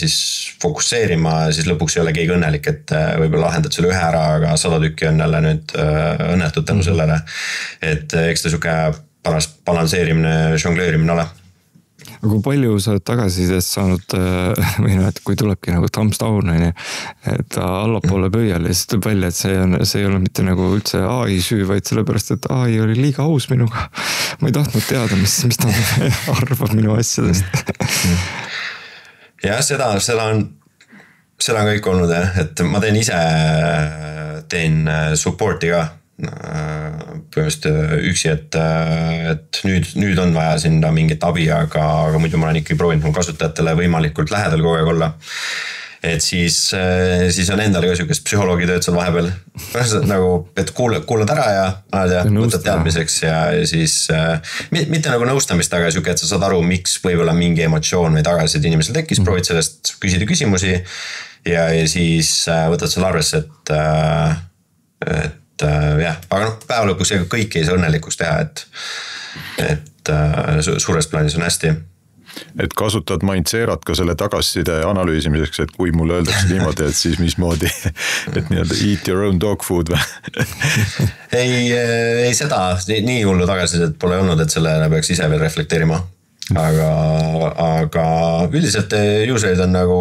siis fokusseerima, siis lõpuks ei ole keegi õnnelik, et võib-olla lahendad selle ühe ära, aga 100 tükki on jälle nüüd õnnetud tänu sellele. Et eks ta siuke balansseerimine, žongleerimine ole. Aga kui palju sa oled tagasisidest saanud või et kui tulebki nagu thumbs down, et allapoole pöial ja siis tuleb välja, et see ei ole mitte nagu üldse AI süü, vaid sellepärast, et AI oli liiga aus minuga. Ma ei tahtnud teada, mis ta arvab minu asjadest. Ja seda on kõik olnud, et ma teen support'i ka põhimõtteliselt üksi, et nüüd on vaja sinna mingit abi, aga muidu ma olen ikkagi proovinud mu kasutajatele võimalikult lähedal kogu aeg olla. Et siis on endal ka sükest psühholoogi tööd seal vahepeal. Nagu, et kuulad ära ja võtad teadmiseks ja siis mitte nagu nõustamist, aga süke, et sa saad aru, miks võib-olla mingi emotsioon või tagasi inimesel tekkis, proovid sellest küsida küsimusi ja siis võtad selle arvesse, et jah, aga päeva lõpuks kõik ei saa õnnelikuks teha, et suures plaanis on hästi. Et kasutad Mindserat ka selle tagasiside analüüsimiseks, et kui mulle öeldakse niimoodi, et siis mismoodi, et nii-öelda eat your own dog food või? ei seda, nii hullu tagasisidet pole olnud, et selle peaks ise veel reflekteerima. Aga üldiselt userid on nagu,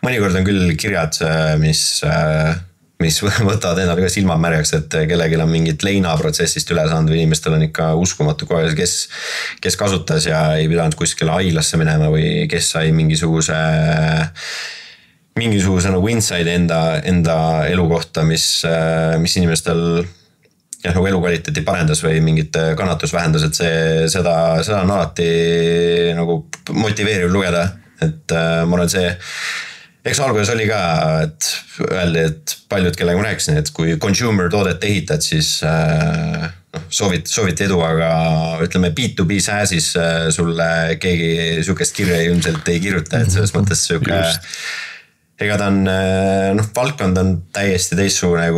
mõnikord on küll kirjad, mis võtavad endale ka silmad märjaks, et kellelgi on mingit leinaprotsessist üle saanud või inimestel on ikka uskumatu kohe, kes kasutas ja ei pidanud kuskile haiglasse minema või kes sai mingisuguse nagu insight enda elu kohta, mis inimestel nagu elukvaliteeti parendas või mingit kannatus vähendas, et seda on alati nagu motiveeriv lugeda, et ma olen eks alguses oli ka, et öeldi, et paljud, kellega ma rääkisin, et kui consumer toodet ehitad, siis sooviti edu, aga ütleme B2B SaaSis sulle keegi sükest kirja ilmselt ei kirjuta, et selles mõttes süke, ega ta on, valdkond on täiesti teistsugune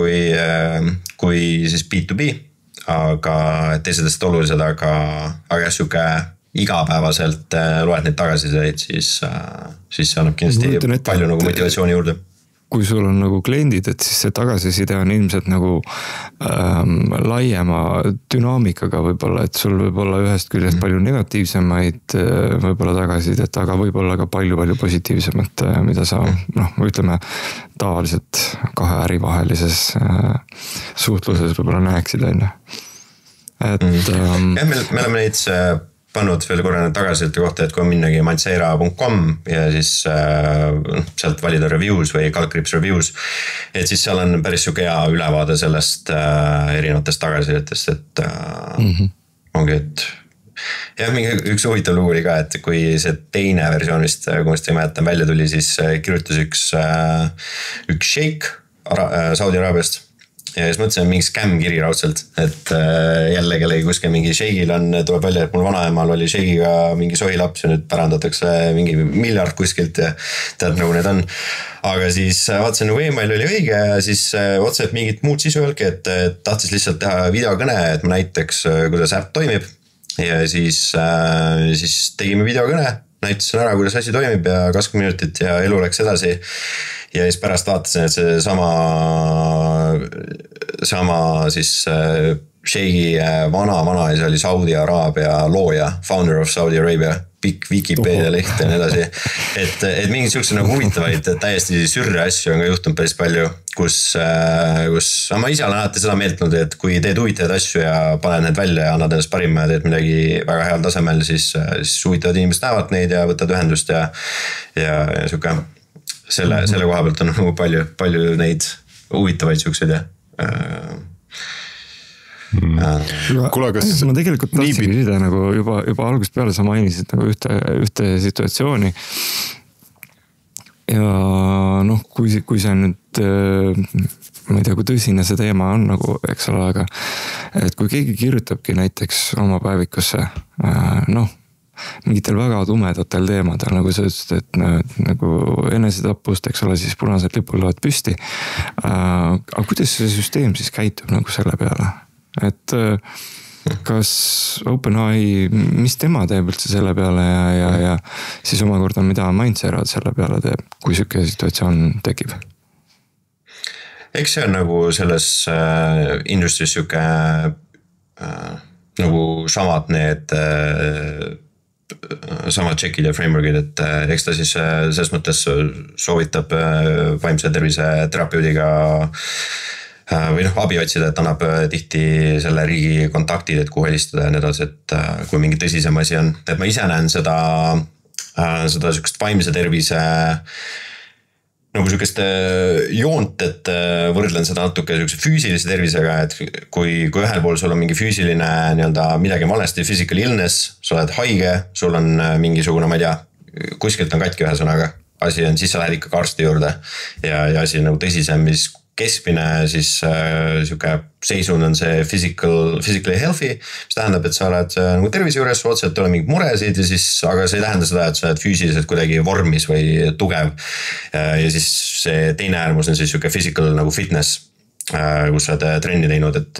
kui siis B2B, aga teised hästi olulised, aga jah, süke igapäevaselt loed neid tagasisideid, siis see annab kindlasti palju nagu motivatsiooni juurde. Kui sul on nagu kliendid, et siis see tagasiside on ilmselt nagu laiema dünaamikaga võib-olla, et sul võib olla ühest küljest palju negatiivsemaid võib-olla tagasisidet, aga võib olla ka palju positiivsemat, mida sa ütleme tavaliselt kahe äri vahelises suhtluses võib-olla näeksid, on. Me oleme neid pannud veel korra tagasisilte kohta, et kui on minnagi Mindsera.com ja siis sealt valida reviews või kalkrips reviews, et siis seal on päris süke hea ülevaade sellest erinevatest tagasisidetest, et ongi, et jah, üks huvitav lugu oli ka, et kui see teine versioon vist, kui ma seda ei mäletan, välja tuli, siis kirjutas üks sheik Saudi Araabiast. Ja siis mõtlesin, mingi scam-kiri raudselt, et jälle kellegi kuskil mingi sheigil tuleb välja, et mul vanaemal oli sheigiga mingi sohilaps ja nüüd pärandatakse mingi miljard kuskilt ja tead nagu need on. Aga siis vaatasin, nagu email oli õige ja siis otseselt mingit muud sisu öelgi, et tahtis lihtsalt teha videokõne, et ma näiteks, kuidas äpp toimib. Ja siis tegime videokõne, näitasin ära, kuidas asi toimib ja 20 minutit ja elu läks edasi. Ja siis pärast vaatasin, et see sama siis sheigi vana-vanaisa oli Saudi Araabia looja, founder of Saudi Arabia, pikk Wikipedia leht ja nii edasi. Et mingid siuksed nagu huvitavaid täiesti sürre asju on ka juhtunud päris palju, kus ma ise olen alati seda meeltnud, et kui teed huvitavaid asju ja paned need välja ja annad ennast parima ja teed midagi väga heal tasemel, siis huvitavad inimesed näevad neid ja võtad ühendust ja siuke. Selle koha pealt on nagu palju neid huvitavaid siukseid ja Kuule, kas ma tegelikult tahtsin küsida nagu juba algusest peale sa mainisid nagu ühte situatsiooni ja kui see nüüd ma ei tea, kui tõsine see teema on nagu, eks ole, aga et kui keegi kirjutabki näiteks oma päevikusse mingitel väga tumedatel teemadel, nagu sa ütlesid, et nagu enesetapust, eks ole, siis punased lipul loed püsti. Aga kuidas see süsteem siis käitub nagu selle peale? Et kas OpenAI, mis tema teeb üldse selle peale ja siis omakorda mida Mindsera selle peale teeb, kui süke situatsioon tekib? Eks see on nagu selles industries süke nagu samad need samad checkid ja frameworkid, et eks ta siis selles mõttes soovitab vaimse tervise terapeudiga või abi otsida, et annab tihti selle riigi kontaktid, et kuhu helistada ja nii edasi, et kui mingi tõsisem asi on. Et ma ise näen seda sükest vaimse tervise nagu sükest joont, et võrdlen seda natuke sükse füüsilise tervisega, et kui ühel pool sul on mingi füüsiline nii-öelda midagi valesti, physical illness, sa oled haige, sul on mingisugune, ma ei tea, kuskilt on katki ühesõnaga, asi on, siis sa lähed ikka arsti juurde ja asi on nagu tõsisem, mis keskmine siis siuke seisund on see physically healthy, mis tähendab, et sa oled nagu tervise juures, su otseselt ei ole mingid muresid ja siis, aga see ei tähenda seda, et sa oled füüsiliselt kuidagi vormis või tugev. Ja siis see teine äärmus on siis siuke physical nagu fitness, kus sa oled trenni teinud, et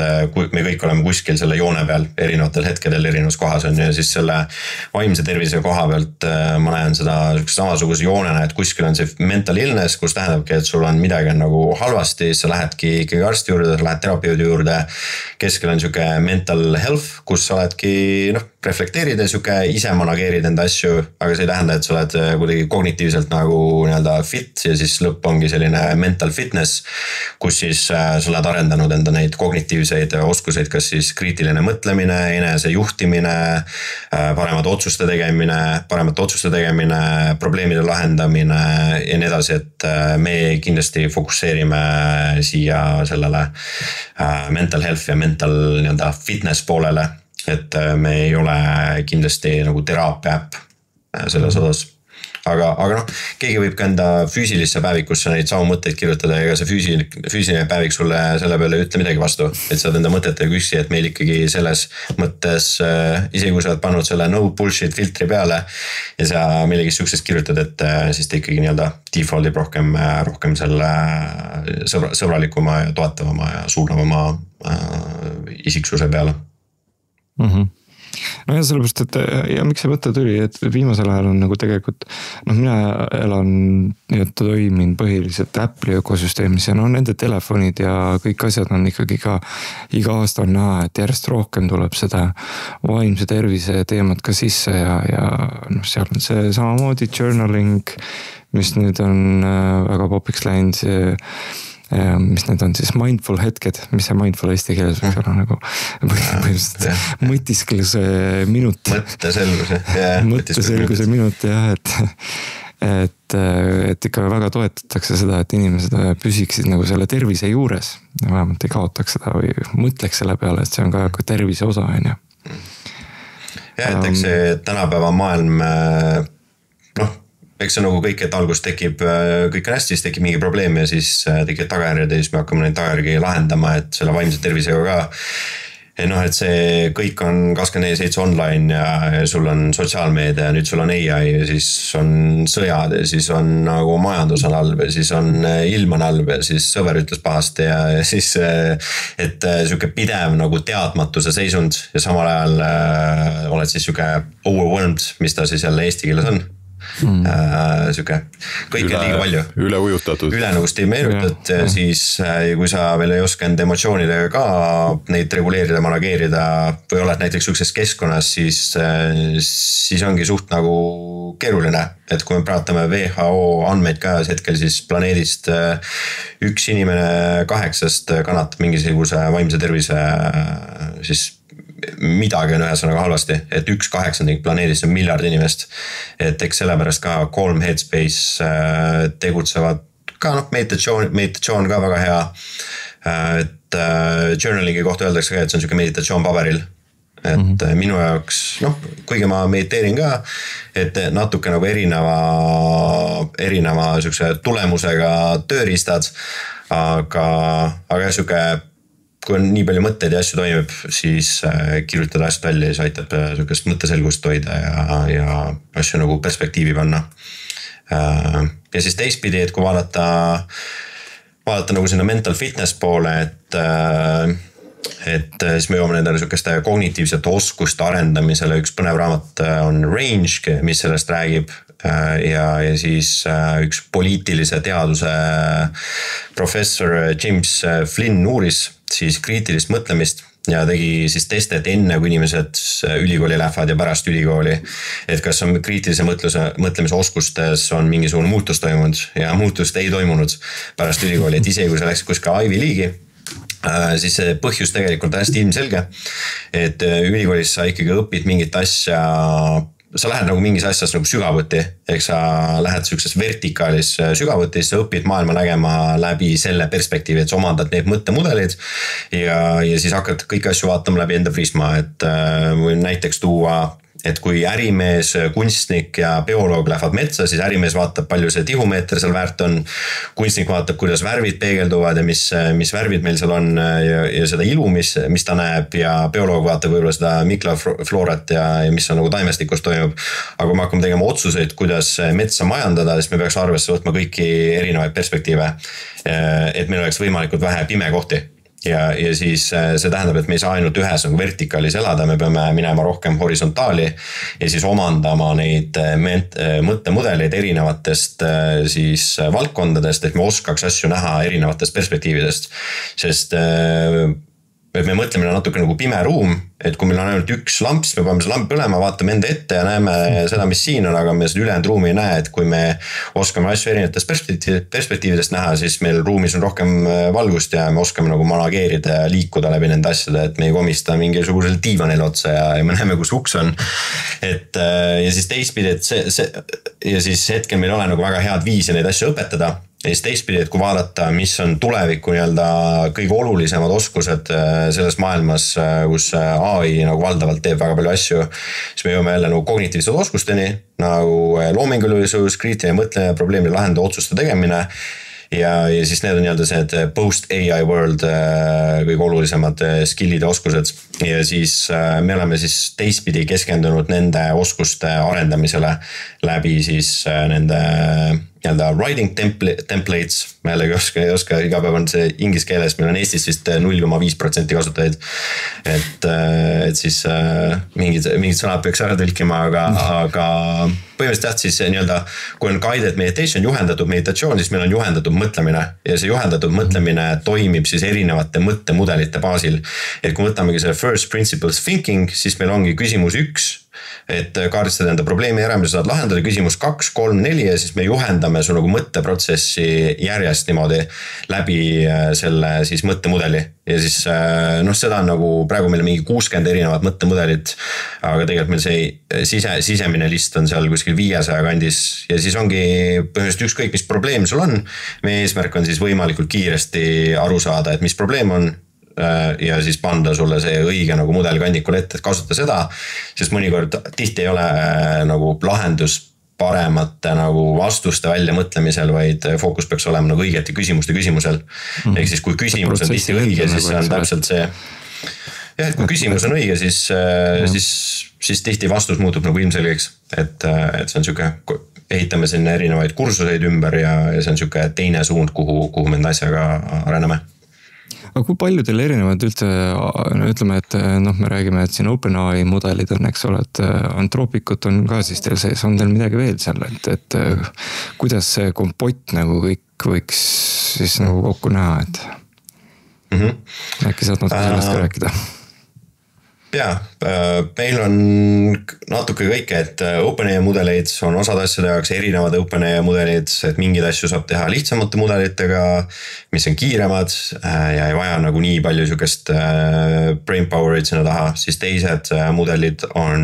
me kõik oleme kuskil selle joone peal erinevatel hetkedel erinevas kohas on ja siis selle vaimse tervise koha pealt ma näen seda samasuguse joonena, et kuskil on see mental illness, kus tähendabki, et sul on midagi on nagu halvasti, sa lähedki ikkagi arsti juurde, sa lähed terapeudi juurde, keskel on siuke mental health, kus sa oledki reflekteerid ja siuke ise manageerid enda asju, aga see ei tähenda, et sa oled kuidagi kognitiivselt nagu nii-öelda fit ja siis lõpp ongi selline mental fitness, kus siis sa oled arendanud enda neid kognitiivseid oskuseid, kas siis kriitiline mõtlemine, enese juhtimine, paremate otsuste tegemine, probleemide lahendamine ja nii edasi, et me kindlasti fokusseerime siia sellele mental health ja mental nii-öelda fitness poolele, et me ei ole kindlasti nagu teraapia äpp selles osas. Aga keegi võib ka enda füüsilisse päevikusse neid samu mõtteid kirjutada ja ega see füüsiline päevik sulle selle peale ei ütle midagi vastu. Et sa oled enda mõtetega üksi, et meil ikkagi selles mõttes, isegi kui sa oled pannud selle no bullshit filtri peale ja sa millegi sihukesest kirjutad, et siis ta ikkagi nii-öelda defaultib rohkem selle sõbralikuma ja toetavama ja suunavama isiksuse peale. No ja sellepärast, et ja miks see mõte tuli, et viimasel ajal on nagu tegelikult, mina elan ja toimin põhiliselt Apple'i ökosüsteemis ja nende telefonid ja kõik asjad on ikkagi ka iga aasta on näha, et järjest rohkem tuleb seda vaimse tervise teemat ka sisse ja seal on see samamoodi journaling, mis nüüd on väga popiks läinud, mis need on siis mindful hetked, mis see mindful eesti keeles võiks olla nagu põhimõtteliselt mõtiskluse minut. Mõtteselguse minut jah, et ikka väga toetatakse seda, et inimesed püsiksid nagu selle tervise juures. Vähemalt ei kaotaks seda või mõtleks selle peale, et see on ka tervise osa. Ja, et eks see tänapäeva maailm eks see nagu kõik, et algus tekib, kõik on hästi, siis tekib mingi probleem ja siis tekib tagajärjed ja siis me hakkame neid tagajärgi lahendama, et selle vaimse tervisega ka. Et see kõik on 24/7 online ja sul on sotsiaalmeedia ja nüüd sul on AI ja siis on sõjad ja siis on nagu majandus on halb ja siis on ilm on halb ja siis sõber ütles pahasti ja siis, et siuke pidev nagu teadmatuse seisund ja samal ajal oled siis siuke overwhelmed, mis ta siis jälle eesti keeles on. Siuke, kõik on liiga palju. Üle ujutatud. Üle nagu stimeeritud, siis kui sa veel ei oska enda emotsioonidega ka neid reguleerida, manageerida või oled näiteks sukses keskkonnas, siis ongi suht nagu keeruline. Et kui me praatame WHO andmeid ka hetkel, siis planeedist üks inimene 8 kannatab mingisuguse vaimse tervise siis midagi on ühesõnaga halvasti, et 1/8 planeedist on miljard inimest. Et eks sellepärast ka Calm Headspace tegutsevad ka meditatsioon ka väga hea. Et journalingi kohta öeldakse ka, et see on siuke meditatsioon paberil. Et minu jaoks, kuigi ma mediteerin ka, et natuke nagu erineva siukse tulemusega tööriistad, aga siuke kui on nii palju mõtteid ja asju toimib, siis kirjutada asjad välja ja see aitab sukest mõtteselgust hoida ja asju nagu perspektiivi panna. Ja siis teistpidi, et kui vaadata nagu sinna mental fitness poole, et siis me jõuame nendele sukeste kognitiivsete oskuste arendamisele. Üks põnev raamat on Range, mis sellest räägib ja siis üks poliitilise teaduse professor James Flynn uuris siis kriitilist mõtlemist ja tegi siis teste, et enne kui inimesed ülikooli lähevad ja pärast ülikooli, et kas on kriitilise mõtlemise oskustes on mingisugune muutus toimunud ja muutust ei toimunud pärast ülikooli, et isegi kui sa läksid kuskil Ivy League'i, siis see põhjus tegelikult hästi ilmselge, et ülikoolis sa ikkagi õpid mingit asja sa lähed nagu mingis asjas nagu sügavuti, ehk sa lähed sellises vertikaalis sügavuti, sa õpid maailma nägema läbi selle perspektiivi, et sa omandad need mõttemudelid ja siis hakkad kõiki asju vaatama läbi enda prisma, et võin näiteks tuua, et kui ärimees, kunstnik ja bioloog lähevad metsa, siis ärimees vaatab, palju see tihumeeter seal väärt on. Kunstnik vaatab, kuidas värvid peegelduvad ja mis värvid meil seal on ja seda ilu, mis ta näeb ja bioloog vaatab võib-olla seda mikrofloorat ja mis on nagu taimestikus toimub. Aga kui me hakkame tegema otsuseid, kuidas metsa majandada, siis me peaks arvesse võtma kõiki erinevaid perspektiive, et meil oleks võimalikult vähe pime kohti. Ja siis see tähendab, et me ei saa ainult ühes nagu vertikaalis elada, me peame minema rohkem horisontaali ja siis omandama neid mõttemudeleid erinevatest siis valdkondadest, et me oskaks asju näha erinevatest perspektiividest. Sest me mõtleme natuke nagu pime ruum, et kui meil on ainult üks lamp, siis me peame see lamp põlema, vaatame enda ette ja näeme seda, mis siin on, aga me seda ülejäänud ruumi ei näe, et kui me oskame asju erinevatest perspektiividest näha, siis meil ruumis on rohkem valgust ja me oskame nagu manageerida ja liikuda läbi nende asjade, et me ei komista mingisugusel diivanil otsa ja me näeme, kus uks on. Et ja siis teistpidi, ja siis hetkel meil ei ole nagu väga head viisi neid asju õpetada. Ja siis teistpidi, et kui vaadata, mis on tuleviku kõige olulisemad oskused selles maailmas, kus AI nagu valdavalt teeb väga palju asju, siis me jõuame jälle nagu kognitiivsed oskusteni, nagu loomingulisus, kriitiline mõtlemine, probleemide lahendada, otsuste tegemine. Ja siis need on see post-AI world kõige olulisemad skillid ja oskused. Ja siis me oleme siis teistpidi keskendunud nende oskuste arendamisele läbi siis nende writing templates, ma jällegi ei oska, iga päev on see inglise keeles, meil on Eestis vist 0,5% kasutajaid. Et siis mingid sõnad peaks ära tõlkima, aga põhimõtteliselt siis kui on guided meditation, juhendatud meditatsioon, siis meil on juhendatud mõtlemine ja see juhendatud mõtlemine toimib siis erinevate mõttemudelite baasil. Et kui võtamegi selle first principles thinking, siis meil ongi küsimus 1, et kaardistada enda probleemi ära, mida saad lahendada, küsimus 2, 3, 4 ja siis me juhendame su nagu mõtteprotsessi järjest niimoodi läbi selle siis mõttemudeli. Ja siis seda on nagu praegu meil mingi 60 erinevat mõttemudelit, aga tegelikult meil see sisemine list on seal kuskil 500 kandis ja siis ongi põhimõtteliselt ükskõik, mis probleem sul on. Meie eesmärk on siis võimalikult kiiresti aru saada, et mis probleem on ja siis panda sulle see õige nagu mudel kandikul ette, et kasuta seda, sest mõnikord tihti ei ole nagu lahendus paremate nagu vastuste välja mõtlemisel, vaid fookus peaks olema nagu õigeti küsimusel. Ehk siis kui küsimus on tihti õige, siis on täpselt see. Ja kui küsimus on õige, siis tihti vastus muutub nagu ilmselgeks, et see on siuke, ehitame sinna erinevaid kursuseid ümber ja see on siuke teine suund, kuhu me enda asjaga areneme. Aga kui palju teil erinevad üldse, ütleme, et me räägime, et siin OpenAI mudelid on, eks ole, et Anthropic'ut on ka siis teil sees, on teil midagi veel seal, et kuidas see kompott nagu kõik võiks siis nagu kokku näha, et äkki saad natuke sellest ka rääkida? Jaa, meil on natuke kõike, et OpenAI mudeleid on osad asjade jaoks erinevad OpenAI mudelid, et mingid asju saab teha lihtsamate mudelitega, mis on kiiremad ja ei vaja nagu nii palju sükest brain power'id sinna taha, siis teised mudelid on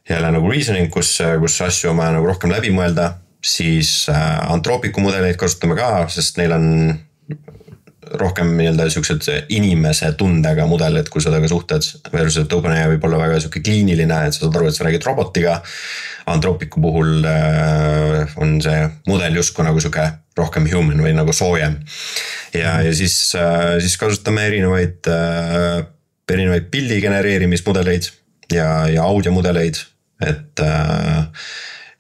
jälle nagu reasoning, kus asju on vaja nagu rohkem läbi mõelda, siis Anthropicu mudeleid kasutame ka, sest neil on rohkem siuksed inimese tundega mudelid, kui seda ka suhted versus, et OpenAI võib olla väga siuke kliiniline, et sa saad aru, et sa räägid robotiga. Anthropicu puhul on see mudel justkui nagu siuke rohkem human või nagu soojem. Ja siis kasutame erinevaid pildi genereerimismudeleid ja audiomudeleid,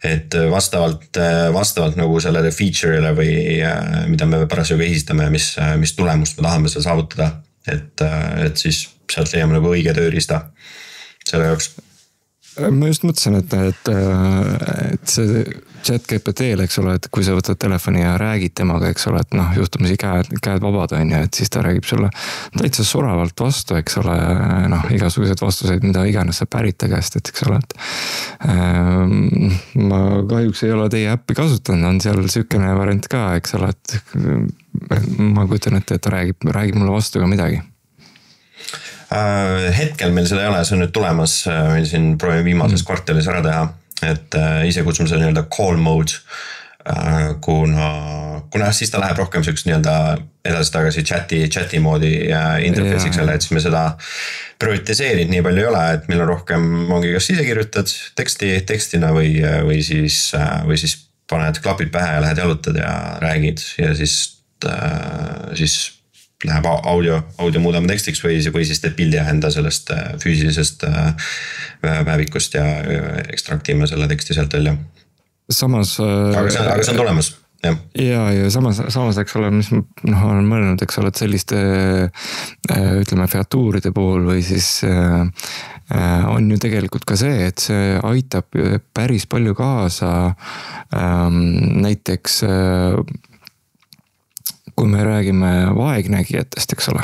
et vastavalt nagu sellele feature'ile või mida me parasjagu esistame, mis tulemust me tahame seal saavutada, et siis sealt leiame nagu õige tööriista selle jaoks. Ma just mõtlesin, et see ChatGPT-l, eks ole, et kui sa võtad telefoni ja räägid temaga, eks ole, et juhtumisi käed vabad on ja et siis ta räägib sulle täitsa soravalt vastu, eks ole, igasugused vastuseid, mida iganes sa pärita käest, et eks ole, et ma kahjuks ei ole teie äppi kasutanud, on seal sükene variant ka, eks ole, et ma kujutan ette, et ta räägib mulle vastu ka midagi. Hetkel meil seda ei ole, see on nüüd tulemas, meil siin proovime viimases kvartalis ära teha, et ise kutsume seda nii-öelda call mode, kuna siis ta läheb rohkem selleks nii-öelda edasi-tagasi chati moodi interface'iks jälle, et siis me seda prioritiseerinud nii palju ei ole, et meil on rohkem, ongi kas ise kirjutad tekstina või siis paned klapid pähe ja lähed jalutad ja räägid ja siis läheb audio muudame tekstiks või siis teed pildi enda sellest füüsilisest päevikust ja ekstraktiime selle teksti sealt välja. Samas. Aga see on tulemas. Ja samas, eks ole, mis olen mõelnud, eks ole, et selliste ütleme featuuride puhul või siis on ju tegelikult ka see, et see aitab päris palju kaasa näiteks kui me räägime vaegnägijatest, eks ole,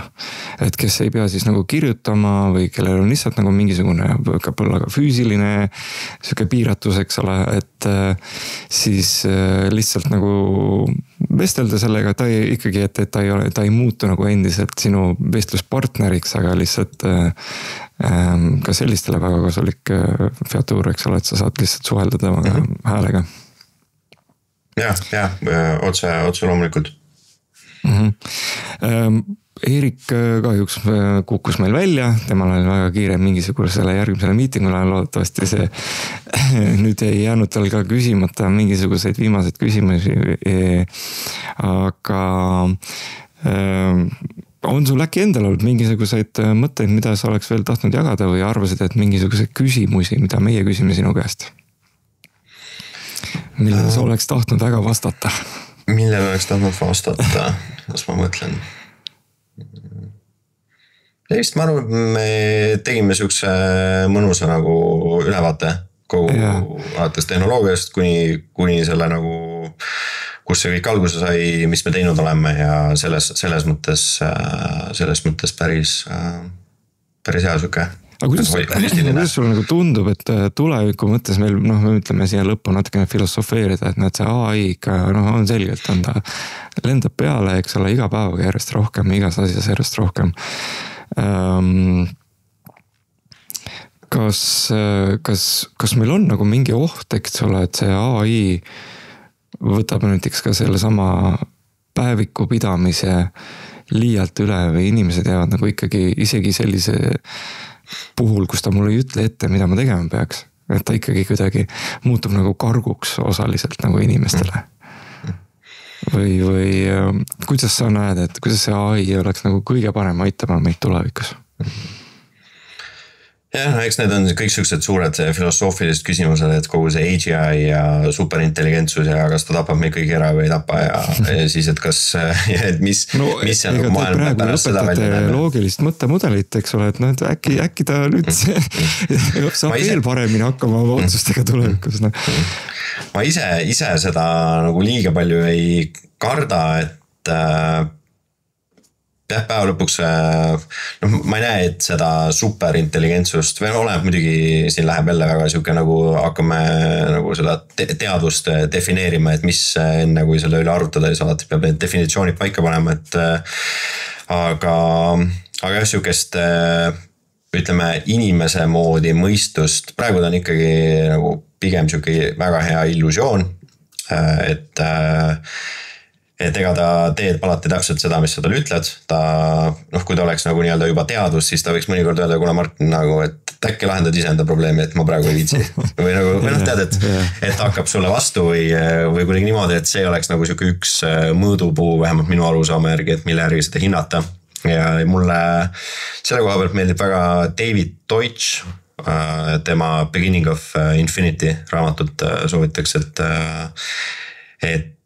et kes ei pea siis nagu kirjutama või kellel on lihtsalt nagu mingisugune võib-olla ka füüsiline sihuke piiratus, eks ole, et siis lihtsalt nagu vestelda sellega, ta ei ikkagi, et ta ei muutu nagu endiselt sinu vestluspartneriks, aga lihtsalt ka sellistele väga kasulik featuur, eks ole, et sa saad lihtsalt suhelda temaga häälega. Ja, otse loomulikult. Eerik kahjuks kukkus meil välja, temal oli väga kiire mingisugusele järgmisele miitingule, loodetavasti see nüüd ei jäänud tal ka küsimata mingisuguseid viimaseid küsimusi, aga on sul äkki endal olnud mingisuguseid mõtteid, mida sa oleks veel tahtnud jagada või arvasid, et mingisuguseid küsimusi, mida meie küsime sinu käest, millele sa oleks tahtnud väga vastata? Millele oleks tahtnud vastata, kas ma mõtlen? Vist ma arvan, et me tegime siukse mõnusa nagu ülevaate kogu alates tehnoloogiast kuni selle nagu, kus see kõik alguse sai, mis me teinud oleme ja selles mõttes päris hea siuke. Aga kuidas sul nagu tundub, et tuleviku mõttes meil, ütleme siia lõppu natukene filosofeerida, et see AI ikka, on selgelt, on ta lendab peale, eks ole, iga päevaga järjest rohkem, igas asjas järjest rohkem. Kas meil on nagu mingi oht, eks ole, et see AI võtab näiteks ka selle sama päeviku pidamise liialt üle või inimesed jäävad nagu ikkagi isegi sellise puhul, kus ta mulle ei ütle ette, mida ma tegema peaks. Et ta ikkagi kuidagi muutub nagu karguks osaliselt nagu inimestele. Või kuidas sa näed, et kuidas see AI oleks nagu kõige parem aitama meid tulevikus? Jah, eks need on kõik sellised suured filosoofilised küsimused, et kogu see AGI ja superintelligentsus ja kas ta tapab meid kõigi ära või ei tapa ja siis, et kas, et mis see nagu maailma pärast seda välja näeb. Loogilist mõttemudelit, eks ole, et äkki ta nüüd saab veel paremini hakkama otsustega tulevikus. Ma ise seda nagu liiga palju ei karda, et päeva lõpuks, ma ei näe, et seda superintelligentsust, või oleneb muidugi, siin läheb jälle väga siuke nagu hakkame nagu seda teadvust defineerima, et mis enne kui selle üle arutada ei saa, et peab need definitsioonid paika panema, et aga jah, siukest ütleme inimese moodi mõistust, praegu ta on ikkagi nagu pigem siuke väga hea illusioon, et ega ta teeb alati täpselt seda, mis sa tal ütled. Kui ta oleks nagu nii-öelda juba teadus, siis ta võiks mõnikord öelda, kuna Martin nagu, et äkki lahendad ise enda probleemi, et ma praegu ei viitsi. Või tead, et hakkab sulle vastu või kuidagi niimoodi, et see oleks nagu siuke üks mõõdupuu, vähemalt minu arusaama järgi, et mille järgi seda hinnata. Ja mulle selle koha pealt meeldib väga David Deutsch, tema Beginning of Infinity raamatut soovitaks, et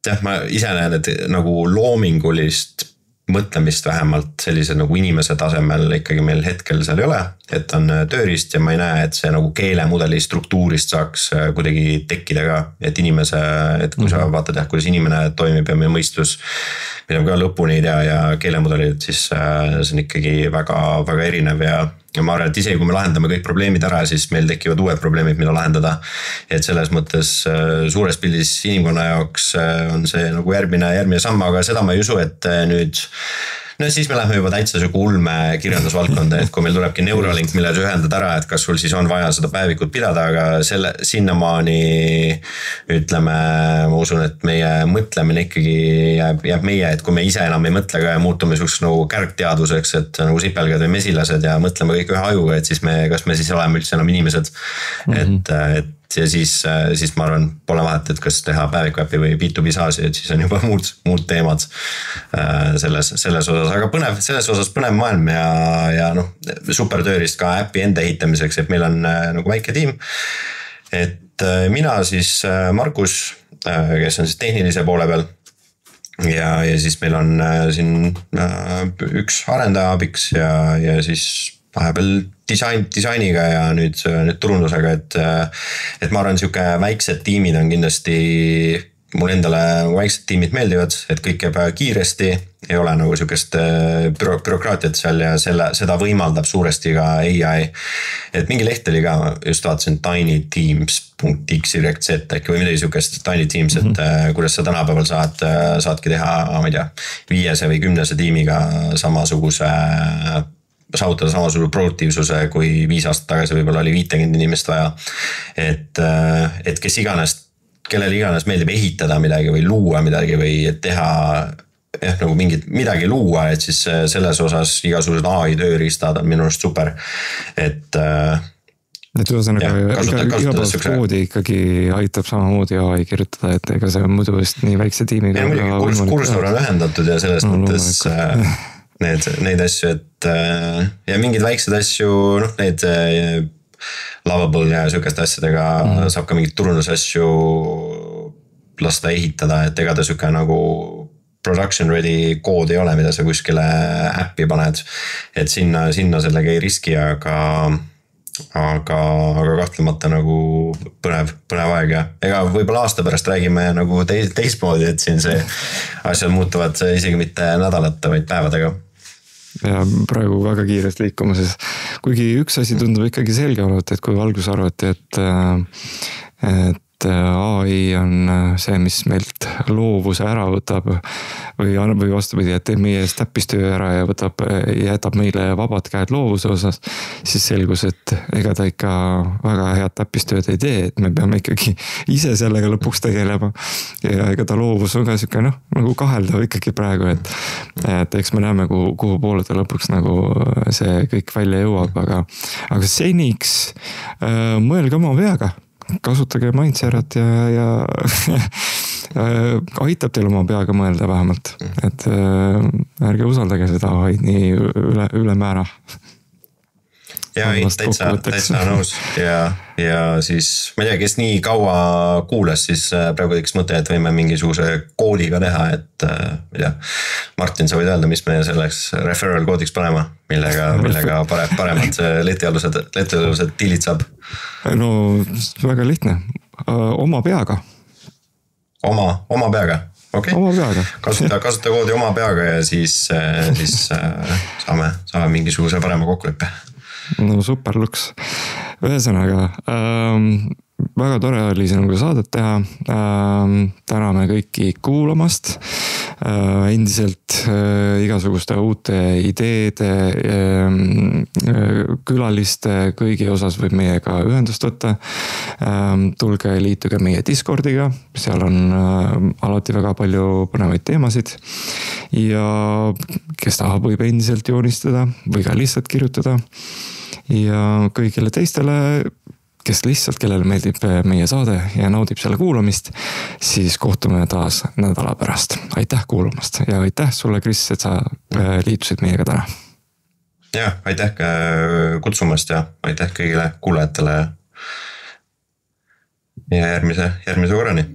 jah, ma ise näen, et nagu loomingulist mõtlemist vähemalt sellise nagu inimese tasemel ikkagi meil hetkel seal ei ole, et on tööriist ja ma ei näe, et see nagu keelemudeli struktuurist saaks kuidagi tekkida ka, et kui sa vaatad, kuidas inimene toimib ja meie mõistus, mida ka lõpuni ei tea ja keelemudelid, siis see on ikkagi väga, väga erinev ja ma arvan, et isegi kui me lahendame kõik probleemid ära, siis meil tekivad uued probleemid, mida lahendada. Et selles mõttes suures pildis inimkonna jaoks on see nagu järgmine samm, aga seda ma ei usu, et nüüd no siis me lähme juba täitsa siuke ulme kirjandusvaldkonda, et kui meil tulebki Neuralink, mille sa ühendad ära, et kas sul siis on vaja seda päevikut pidada, aga selle sinnamaani ütleme, ma usun, et meie mõtlemine ikkagi jääb meie, et kui me ise enam ei mõtle ka ja muutume suhtes nagu kärgteadvuseks, et nagu sipelgad või mesilased ja mõtleme kõik ühe ajuga, et siis kas me siis oleme üldse enam inimesed. Ja siis ma arvan, pole vahet, et kas teha päevikuäppi või B2B SaaS-i, et siis on juba muud teemad selles osas, aga selles osas põnev maailm ja noh, super tööriist ka äppi enda ehitamiseks, et meil on nagu väike tiim. Et mina siis Markus, kes on siis tehnilise poole peal ja siis meil on siin üks arendaja abiks ja siis vahepeal disainiga ja nüüd turundusega, et ma arvan, siuke väiksed tiimid on kindlasti, mul endale väiksed tiimid meeldivad, et kõik käib kiiresti, ei ole nagu siukest bürokraatiat seal ja seda võimaldab suuresti ka AI. Et mingi leht oli ka, just vaatasin tinyteams.xyz äkki või midagi siukest, Tiny Teams, et kuidas sa tänapäeval saadki teha, ma ei tea, 5 või 10 tiimiga saavutada samasuguse produktiivsuse, kui 5 aastat tagasi võib-olla oli 50 inimest vaja. Et kes iganes, kellel iganes meeldib ehitada midagi või luua midagi või teha nagu midagi luua, et siis selles osas igasugused AI tööriistad on minu arust super. Et ühesõnaga igapäevast koodi ikkagi aitab samamoodi AI kirjutada, et ega see muidu vist nii väikse tiimiga. Kursor on ühendatud ja selles mõttes neid asju, et ja mingeid väikseid asju, noh need Lovable ja sükeste asjadega saab ka mingid turundusasju lasta ehitada, et ega ta süke nagu production ready kood ei ole, mida sa kuskile äppi paned, et sinna sellega ei riski, aga kahtlemata nagu põnev aeg ja ega võib-olla aasta pärast räägime nagu teistmoodi, et siin see asjad muutuvad isegi mitte nädalate, vaid päevadega. Ja praegu väga kiiresti liikumises, kuigi üks asi tundub ikkagi selge olevat, et kui alguses arvati, et AI on see, mis meilt loovuse ära võtab või vastupidi, et teeb meie eest täppistöö ära ja jätab meile vabad käed loovuse osas, siis selgus, et ega ta ikka väga head täppistööd ei tee, et me peame ikkagi ise sellega lõpuks tegelema ja ega ta loovus on ka siuke nagu kaheldav ikkagi praegu, et eks me näeme, kuhu poole ta lõpuks nagu see kõik välja jõuab, aga seniks mõelge oma peaga. Kasutage Mindserat ja aitab teil oma peaga mõelda vähemalt, et ärge usaldage seda nii ülemäära. Ja täitsa nõus ja siis ma ei tea, kes nii kaua kuules, siis praegu teeks mõte, et võime mingisuguse koodiga teha, et ma ei tea, Martin, sa võid öelda, mis me selleks referral koodiks panema, millega paremad letialused diilid saab? No väga lihtne, oma peaga. Oma peaga, okei. Oma peaga. Kasuta koodi oma peaga ja siis saame mingisuguse parema kokkuleppe. No super luks. Ühesõnaga, väga tore oli sinuga saadet teha. Täname kõiki kuulamast. Endiselt igasuguste uute ideede, külaliste kõigi osas võib meiega ühendust võtta. Tulge liituge meie Discordiga, seal on alati väga palju põnevaid teemasid. Ja kes tahab, võib endiselt joonistada või ka lihtsalt kirjutada. Ja kõigile teistele, kes lihtsalt, kellele meeldib meie saade ja naudib selle kuulamist, siis kohtume taas nädala pärast. Aitäh kuulamast ja aitäh sulle, Kris, et sa liitusid meiega täna. Ja, aitäh kutsumast ja aitäh kõigile kuulajatele ja järgmise korrani.